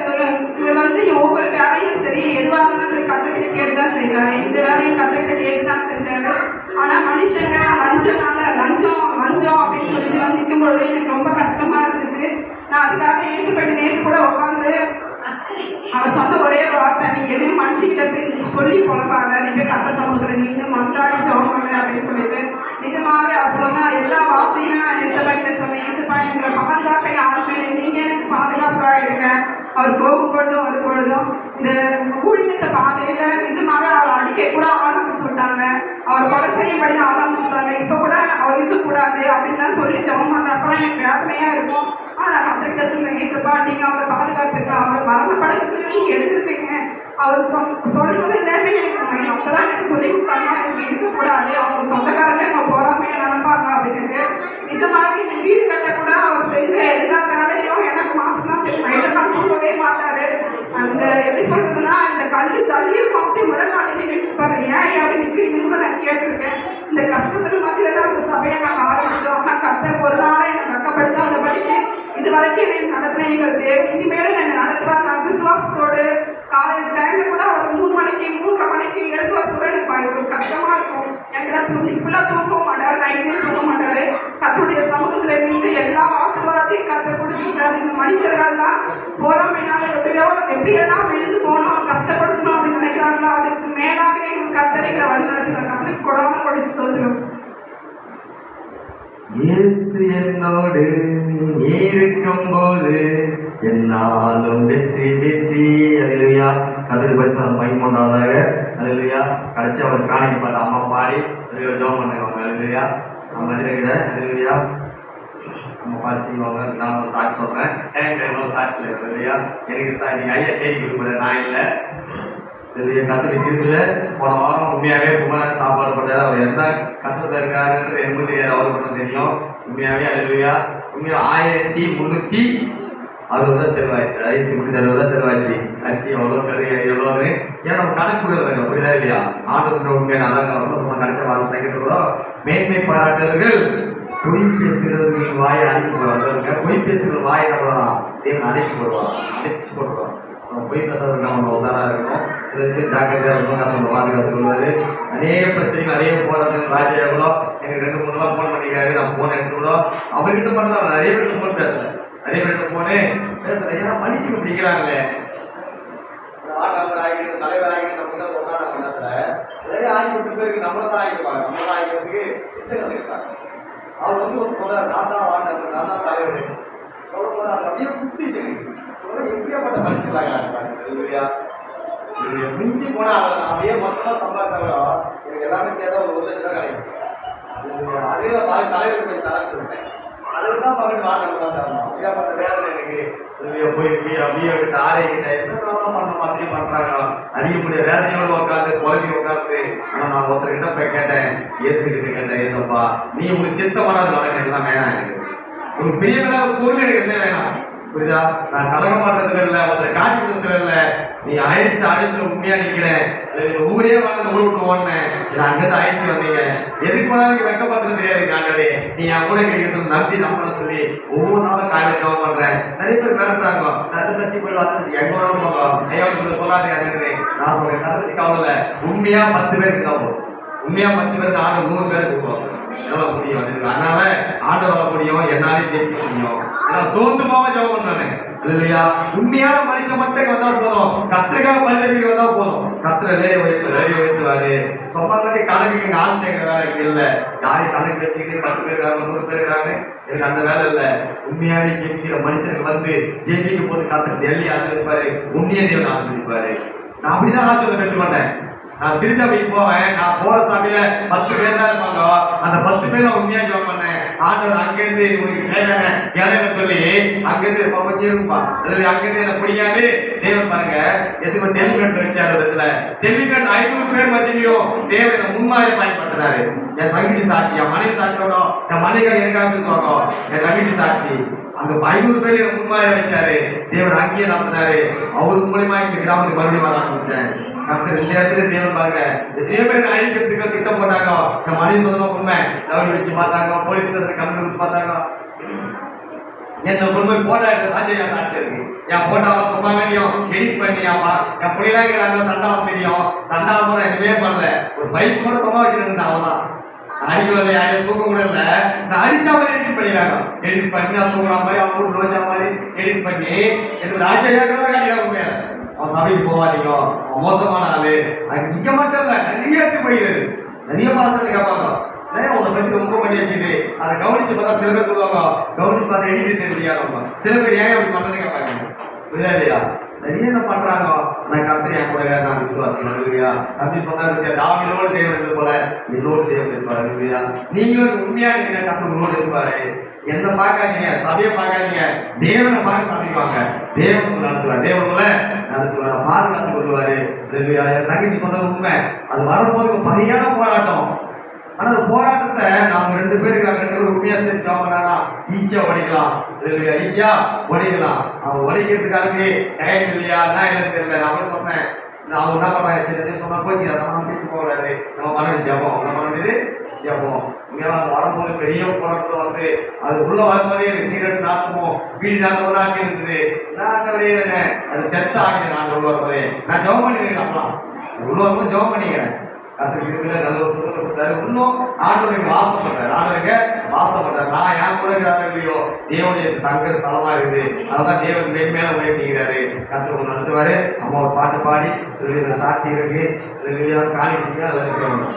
இவர் வந்து ஒவ்வொரு வேலையும் சரி எதுவாக இருந்தாலும் சரி கர்த்தர்கிட்ட கேட்டு தான் செய்வாரு. இந்த வேலையும் கர்த்தர்கிட்ட கேட்டு தான் செஞ்சாரு. ஆனால் மனுஷங்க லஞ்சம் அப்படின்னு சொல்லிட்டு வந்து நிற்கும் பொழுது எனக்கு ரொம்ப கஷ்டமா இருந்துச்சு. நான் அதுக்காக ஏசப்பட்டு நேற்று கூட உட்காந்து அவர் சொன்ன ஒரே வார்த்தை, நீ எதுவும் மனுஷிக்கிட்ட சொல்லி குழப்பாத, நீ போய் கத்த சமூகத்தில் நின்று மன்றாடி ஜெபம் பண்ணு அப்படின்னு சொல்லிட்டு நிஜமாவே அவர் சொன்ன எல்லா வார்த்தையும் நான் ஏசப்பாக்கிட்ட சொன்னேன். ஏசப்பா எங்களை பாதுகாக்க யாருமே நீங்க எனக்கு பாதுகாப்பாக இருக்க. அவர் போகும் பொழுதும் ஒரு பொழுதும் இந்த ஊழியத்தை பாதையில நிஜமாவே அவர் அடிக்க கூட ஆரம்பிச்சுட்டாங்க. அவர் கொலை செய்யும்படி ஆரம்பிச்சுட்டாங்க. இப்போ கூட அவர் இருக்கக்கூடாது அப்படின்னு தான் சொல்லி ஜெபம் பண்ணுறப்பெல்லாம் எனக்கு வேதனையா இருக்கும். ஆனால் கத்திரிக்க சொல்லுங்க, ஏசப்பா நீங்க அவரை பாதுகாத்துக்க, அவர் மரணப்படத்துக்கு நீங்க எடுத்துருப்பீங்க. அவர் சொல்றது எல்லாமே எனக்கு அப்பதான் எனக்கு சொல்லி கொடுத்தாங்க, எனக்கு இருக்கக்கூடாது, அவங்க சொந்தக்காரங்க அவங்க போறாமே நினைப்பாங்க அப்படின்ட்டு. நிஜமாக இந்த வீடு கட்ட கூட அவர் செஞ்ச எல்லா வேலையும் எனக்கு மாத்தினா மைண்டெல்லாம் தூங்கவே மாட்டாரு. அந்த எப்படி சொல்றதுன்னா இந்த கல்லு சல்லியும் அப்படி முறைநாளே நிற்பாரு. ஏன் அப்படி நிற்கிறீங்கன்னு நான் கேட்டிருக்கேன். இந்த கஷ்டத்துக்கு மத்தியில தான் அந்த சபையை நாங்கள் ஆரம்பிச்சோம். ஆனால் கர்த்தர் ஒரு நாளை எனக்கு வெக்கப்படுத்தாத படிக்கு இது வரைக்கும் என்னை நடத்தின எங்கள் தேவன் இனிமேலும் என்னை நடத்துவார். நான் விசுவாசத்தோடு காலையில் டைம்ல கூட அவர் 3 மணிக்கு 3:30 மணிக்கு எழுதுவா சொல்ல எனக்கு ஒரு கஷ்டமா இருக்கும். எனக்கு ஃபுல்லாக தூங்க மாட்டார், நைட்லேயும் தூங்க மாட்டாரு. கர்த்தருடைய சமூகத்தில் இருந்து எல்லா ஆசீர்வாதத்தையும் கர்த்தர் கொடுத்துருக்காரு. இந்த மனுஷர்கள்லாம் போறாமைனால எப்படியெல்லாம் விழுந்து போனோம் கஷ்டப்படுத்தணும் அப்படின்னு நினைக்கிறாங்களோ அதுக்கு மேலாக எங்களுக்கு கர்த்தரைகளை வழி நடத்துகிறாங்க. கர்த்தருக்கு கொடாம கொடி சொல்லுவோம். இயேசு என்னோடு இருக்கும் போது என்னாலும் வெற்றி வெற்றி. அல்லேலூயா. கர்த்தருக்கு பரிசுத்தம் மகிமையுண்டாவதாக. அல்லேலூயா. கடைசி அவர் காணிக்கை பாட்டு அம்மா பாடி ஜெபம் பண்ணுவாங்க. அல்லேலூயா. நம்ம இருக்கிற அல்லேலூயா நம்ம பாடி செய்வாங்க. நான் ஒரு சாட்சி சொல்றேன். எனக்கு சாட்சி சொல்லுங்க. அல்லேலூயா. எனக்கு நீங்க ஐயா செய்தி கொடுக்குறது நான் இல்லை. கத்திரி சீத்துல போன வாரம் உண்மையாவே குமாரன் சாப்பாடு போட்டாரு. அவர் என்ன கஷ்டத்தை இருக்காருன்றது எனக்கு தெரியாது, அவருக்கு மட்டும் தெரியும். உண்மையாவே அல்லேலூயா. உண்மையா 1360 செலவாச்சு. 1360 செலவாச்சு. அரிசி எவ்வளோ கறி எவ்வளோன்னு ஏன்னா நம்ம கணக்கு கொடுக்குறாங்க. அப்படிதான் இல்லையா? ஆண்டு உண்மையை நல்லா சொன்ன கடைசி வாரம் செகண்ட் கூட மேன்மை பாராட்டுவர்கள் பொய் பேசுகிறவர்களின் வாயை அடைக்கி போடுவாங்க. பொய் பேசுகிற வாயை நம்மளாம் தேவன் அடைக்கி போடுவாங்க, அடைச்சி போடுவாங்க. பொய் பேசுறதுக்கு நம்ம உசாராக இருக்கணும். சில ஜாக்கிரதையாக இருக்கணும். நம்ம பாதுகாத்து கொள்வாரு. நிறைய பிரச்சனைகள் நிறைய போராட்டம். ராஜா கூட எனக்கு 2-3 நாள் ஃபோன் பண்ணிக்காரு. நான் ஃபோன் எடுத்து கூட அவர்கிட்ட மட்டும் நிறைய பேருக்கு ஃபோன் பேசுறேன். நிறைய பேருக்கு ஃபோனு பேசுறேன். ஏன்னா மனுஷங்க பிடிக்கிறாங்களே ஆகிட்டு தலைவர் ஆகிட்டு நம்ம தான் ஒன்றான நேரத்தில் நிறைய ஆகிட்டு பேருக்கு நம்மளை தான் ஆகிடுவாங்க. நம்மளை ஆகிக்கிறதுக்கு கற்றுக்கிட்டாங்க. அவர் வந்து சொல்றாரு, நான் தான் வாழ்ந்த நான் தான் தலைவர் சொல்ல போறாங்க. அப்படியே குத்தி சரி எப்படியாப்பட்ட மனுஷங்களாக மிஞ்சி போனா அப்படியே மொத்தமா சம்பாதிச்சாங்களோ எனக்கு எல்லாமே சேர்த்தா ஒரு 1 லட்சம் கிடைக்கும். அதே தலைவர் போய் தரேன்னு சொல்லிட்டேன். அதுக்கு தான் பக்கத்து வாங்க தரணும். ஏற்பட்ட வேதனை எனக்கு போயிட்டு அப்படியே விட்டு ஆரைக்கிட்ட என்ன பண்ண மாதிரி பண்றாங்க. அதிகக்கூடிய வேதனையோடு உட்காந்து குழந்தை உட்காந்து. ஆனால் நான் ஒருத்தர்கிட்ட போய் கேட்டேன், ஏசு கிட்ட கேட்டேன், ஏசப்பா நீ உங்களுக்கு சித்தமானது நடக்க எல்லாம் வேணாம். எனக்கு உங்களுக்கு பெரிய வேணாம் பொருள் எனக்கு என்ன வேணாம். புரியுதா? நான் கலக மாட்டதுல இல்லை, ஒருத்தரை காட்சி கொடுத்தது இல்லை. நீ அழைச்சு உண்மையா நிற்கிறேன். ஊரே வாழ்ந்து ஊர் விட்டு ஓடினேன். அங்கிருந்து அழைச்சு வந்தீங்க. எதுக்கு போனாலும் வெக்கப்பட்டது தெரியாது. காண்டதே நீ என் கூட கேட்க சொல்லி நம்பி நம்பள சொல்லி ஒவ்வொரு நாளும் காலையில் ஜெபம் பண்றேன். நிறைய பேர் மிரட்டுறாங்க, சச்சி போய் பார்த்து எங்க வேணாலும் போகலாம். ஐயா சொல்லாதீங்க அப்படின்னு நான் சொல்றேன். கருத்துக்கு அவ்வளோ உண்மையா 10 பேருக்கு தான் போகும். உண்மையா 10 பேருக்கு ஆண்டு 100 பேருக்கு போகும். எவ்வளவு முடியும்? அதனால ஆண்டு வர முடியும், என்னாலே ஜெயிக்க முடியும். நான் சோர்ந்துமாவா ஜெபம் பண்ணானே இல்லையா? உண்மையான மனுஷன் மட்டும் வந்தா போதும். கத்திரிக்காய் பரிசீலிக்க வந்தா போதும். கத்திர வேலையை உயர்த்துவாரு. சொன்னாலே கணக்கு ஆள் சேர்க்கிற வேலை இல்லை. யாரையும் கணக்கு வச்சுக்கிட்டு 10 பேர் இருக்காங்க 100 பேர் இருக்காங்க. எனக்கு அந்த வேலை இல்லை. உண்மையாவே ஜெயிக்கிற மனுஷனுக்கு வந்து ஜெயிக்கும் போது கத்திர டெல்லி ஆசிரியப்பாரு, உண்மையை தேவன் ஆசிரியப்பாரு. நான் அப்படிதான் ஆசிரியர் பெற்று மாட்டேன். நான் திருச்சாப்பிக்கு போவேன். நான் போற சாப்பியில 10 பேர் தான் இருப்பாங்க. அந்த 10 பேர் நான் உண்மையா ஜெபம் பண்ணேன். ஆண்டவர் அங்கிருந்து உங்களுக்கு சேவையான இடையில சொல்லி அங்கிருந்து கொஞ்சம் இருக்குப்பா அதுல அங்கிருந்து என்ன பிடிக்காது தேவன் பாருங்க எதுக்கு டெலிகட் வச்சாரு இடத்துல டெலிகட் 500 பேர் மத்தியிலையும் தேவன் முன்மாதிரி பயன்படுத்தினாரு. என் தங்கச்சி சாட்சி, என் மனைவி சாட்சி சொல்லணும், என் மனைவிக்காக எனக்காக சொல்லணும், என் தங்கச்சி சாட்சி அங்க 500 பேர் முன்மாதிரி வச்சாரு. தேவன் அங்கேயே நடத்தினாரு. அவருக்கு மூலியமா இந்த கிராமத்துக்கு மறுபடியும் வர ஆரம்பிச்சேன். இந்த இடத்துல தேவன் பாருங்க எத்தனையோ பேர் அழிக்கிறதுக்கு திட்டம் போட்டாங்க. என் மனைவி சொல்லணும் உண்மை லவ் வச்சு பார்த்தாங்க, போலீஸ் கம்ப்ளைண்ட் வச்சு பார்த்தாங்க. என் உண்மை போட்டா ராஜையா சாட்சி இருக்கு. என் போட்டாவெல்லாம் சும்மா வேண்டியும் எடிட் பண்ணியாமா என் பிள்ளைங்க சண்டாவும் தெரியும். சண்டாவும் போல எதுவுமே பண்ணல. ஒரு பைக் கூட சும்மா வச்சுட்டு இருந்தேன். அவ்வளவுதான் அடிக்கிறத யாரையும் தூக்க கூட இல்லை. நான் அடிச்சா மாதிரி எடிட் பண்ணிடுறாங்க. எடிட் பண்ணி நான் தூங்குற மாதிரி அவங்க ரோஜா மாதிரி எடிட் பண்ணி எனக்கு ராஜையாக காட்டிடாம முடியாது. அவன் சபைக்கு போவாதீங்க, அவன் மோசமான ஆளு. அது இங்க மட்டும் இல்ல, நிறைய எடுத்து போயிடுது. நிறைய பாசத்தை கேட்பாங்க. உங்களை பத்தி ரொம்ப பண்ணி வச்சுது அதை கவனிச்சு பார்த்தா சில பேர் சொல்லுவாங்க, கவனிச்சு பார்த்தா எடிட் தெரியாதவங்க. சில பேர் ஏன் அப்படி பண்றதை கேட்பாங்க. புரியா இல்லையா? நிறைய என்ன பண்றாங்க. நான் கருத்து என் கூட நான் விசுவாசம் இல்லையா அப்படி சொன்னா தாவிலோடு தேவன் போல என்னோடு தேவன் இருப்பாரு இல்லையா? நீங்களும் உண்மையா நீங்க கத்தோடு இருப்பாரு. என்ன பார்க்காதீங்க, சபையை பார்க்காதீங்க, தேவனை பார்க்க சமைக்குவாங்க. தேவன் நடத்துவார், தேவனுல நடத்துவார், பாதுகாத்து கொள்வாரு. என் தங்கச்சி சொன்னது உண்மை. அது வரும்போது சரியான போராட்டம். ஆனா அந்த போராட்டத்தை நாம 2 பேருக்கு உண்மையா செஞ்சோம்னா ஈஸியா உடைக்கலாம். ஈஸியா உடைக்கலாம். அவன் உடைக்கிறதுக்காகவே டைம் இல்லையா தான் எனக்கு தெரியல. நான் சொன்னேன் அவங்க என்ன பண்றாங்க, சரி சொன்னா போச்சு நம்ம பேச்சு போகக்கூடாது, நம்ம மனது ஜபம், நம்ம மனது ஜபம். இங்கே வரும்போது பெரிய போராட்டம் வந்து அது உள்ள வரும்போதே சிகரெட் நாட்டமும் வீடு நாட்டமும் ஆட்சி இருக்குது. நாட்டவரே அது செத்த ஆகிடு. நான் உள்ள வரும்போதே நான் ஜபம் பண்ணிக்கிறேன். அப்பலாம் உள்ள வரும்போது ஜபம் பண்ணிக்கிறேன். கத்துக்கிட்டு நல்ல ஒரு சுத்தத்தை கொடுத்தாரு. இன்னும் ஆண்டவருக்கு வாசப்படுறாரு, ஆண்டவருக்கு வாசப்படுறாரு. நான் ஏன் கூட இல்லையோ தேவனுடைய தங்குற ஸ்தலமா இருக்குது. அதான் தேவன் மேல உயர்த்திக்கிறாரு. கத்துக்கு நடத்துவாரு. அம்மா ஒரு பாட்டு பாடி சாட்சி இருக்கு காணி அதில் இருக்கணும்.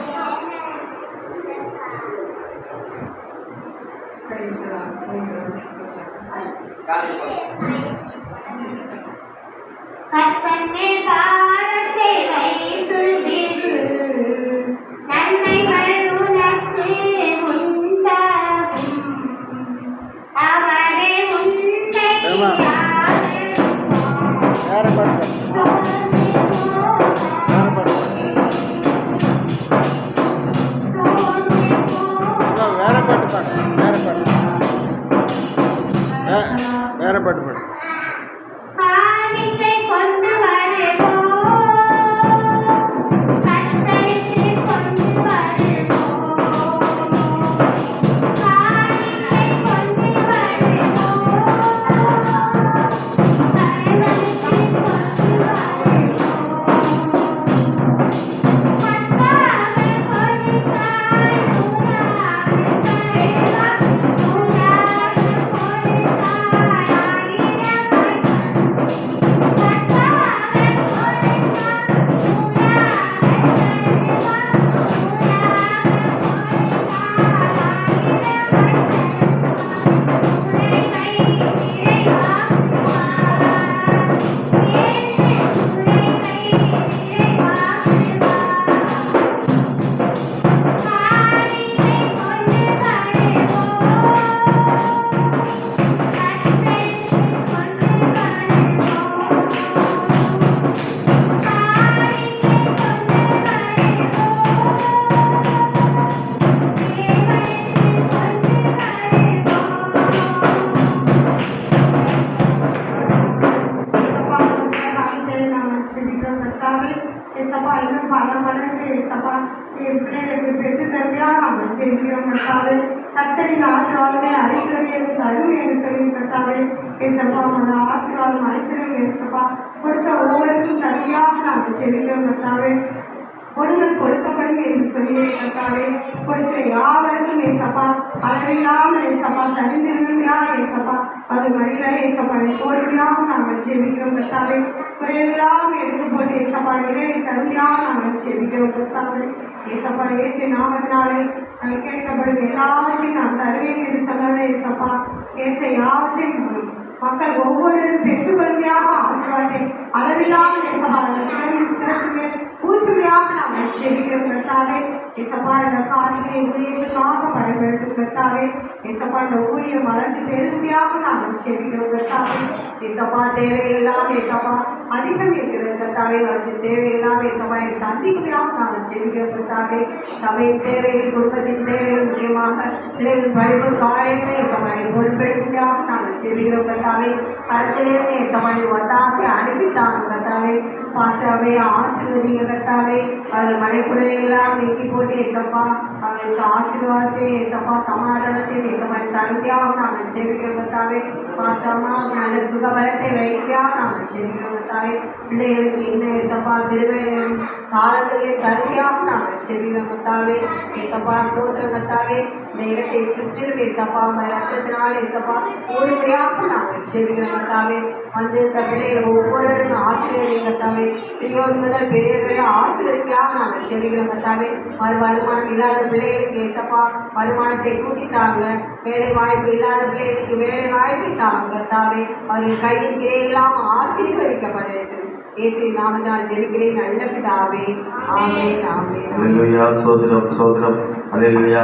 வேற பாட்டு பாடு. கர்த்தரின் ஆசீர்வாதமே ஐஸ்வர்யம் தரும் என்று சொல்லி கர்த்தாவே ஏசப்பா அந்த ஆசீர்வாதம் ஐஸ்வர்யம் ஏசப்பா கொடுத்த ஒவ்வொருவருக்கும் தனியாக நாங்கள் செவிக்கிறோம் கர்த்தாவே. பொருள்கள் கொடுக்கப்படும் என்று சொல்லி கர்த்தாவே கொடுத்த யாவருக்கும் ஏசப்பா அளவில்லாமல் ஏசப்பா சரிந்திருந்தா ஏசப்பா அது மறியல ஏசப்பா கோடியாக நாங்கள் செவிக்கிறோம் கர்த்தாவே. குறைவில்லாமல் எடுத்து போட்டு ஏசப்பா நிறைய தருமையாக நாங்கள் செவிக்கிறோம் கர்த்தாவே. ஏசப்பா இயேசு நாமத்தினாலே கேட்கப்படும் எல்லாவற்றையும் நான் தருவேன் என்று சொல்லவே ஏசப்பா ஏற்ற யாவற்றையும் மக்கள் ஒவ்வொருவரும் பெற்றுக்கொள்கையாக ஆசீர்வாதத்தை அளவில்லாமல் ஏசப்பா பூச்சுமையாக நாம் செவிக்கிறோம் கர்த்தாவே. ஏசப்பா இந்த காலையை ஊழியர்களுக்காக பயன்படுத்தும் கர்த்தாவே. ஏசப்பா இந்த ஊழியம் வளர்ந்து பெருமையாக நாங்கள் செவிக்கிறோம் கர்த்தாவே. ஏசப்பா தேவையெல்லாம் ஏசப்பா அதிகம் இருக்கிறது கர்த்தாவே. அவற்றின் தேவையெல்லாம் ஏசப்பா சந்திக்கையாக நாங்கள் செவிக்கிறோம் கர்த்தாவே. சபையின் தேவைகள், குடும்பத்தின் தேவைகள், முக்கியமாக பிள்ளைகள் படிப்பு காரியங்களை ஏசப்பா பொறுப்பெடுக்கையாக நாங்கள் செவிக்கிறோம் கர்த்தாவே. கருத்திலிருந்து ஏசப்பா ஒத்தாசை அனுப்பித்தாங்க கர்த்தாவே. பாஸ்டாவே ஆசீர்வதிங்க கர்த்தாவே. அவர்கள் மனைக்குறையெல்லாம் நீக்கி போட்டு ஏசப்பா அவர்களுக்கு ஆசீர்வாதத்தை ஏசப்பா சமாதானத்தை ஏசப்பா தகுதியாக நாங்கள் செவிக்கிறோம் கர்த்தாவே. பாஸ்டாமா நல்ல சுகபலத்தை வைக்கையாக நாங்கள் செவிக்கிறோம் கர்த்தாவே. பிள்ளைகளுக்கு இன்னும் ஏசப்பா திருவை காலத்திலே தகுதியாக நாங்கள் செவிக்கிறோம் கர்த்தாவே. ஏசப்பா ஸ்தோத்திரம் கர்த்தாவே. இந்த இடத்தை சுற்றிலும் ஏசப்பா ரத்தத்தினால் ஏசப்பா ஒருமுறையாக நாங்கள் செவிக்கிறோம் கர்த்தாவே. வந்திருந்த பிள்ளைகள் ஒவ்வொருவரும் ஆசிரியர்கள் கர்த்தாவே. சிறியோர் முதல் பெரியவர்களை ஆசிரியர்களாக நாங்கள் செவிக்கிறோம் கர்த்தாவே. வருமானம் இல்லாத பிள்ளைகளுக்கு ஏசப்பா வருமானத்தை கூட்டித்தாங்க. வேலை வாய்ப்பு இல்லாத பிள்ளைகளுக்கு வேலை வாய்ப்பை தாங்க கர்த்தாவே. அவர்கள் கையின் கிரையெல்லாம் ஆசீர்வதிக்கப்பட்டிருக்கிறது. இயேசு நாமத்தால் ஜெபிக்கிறேன் நல்ல பிதாவே. ஆமென் ஆமென். சோதரம் சோதரம். அல்லேலூயா.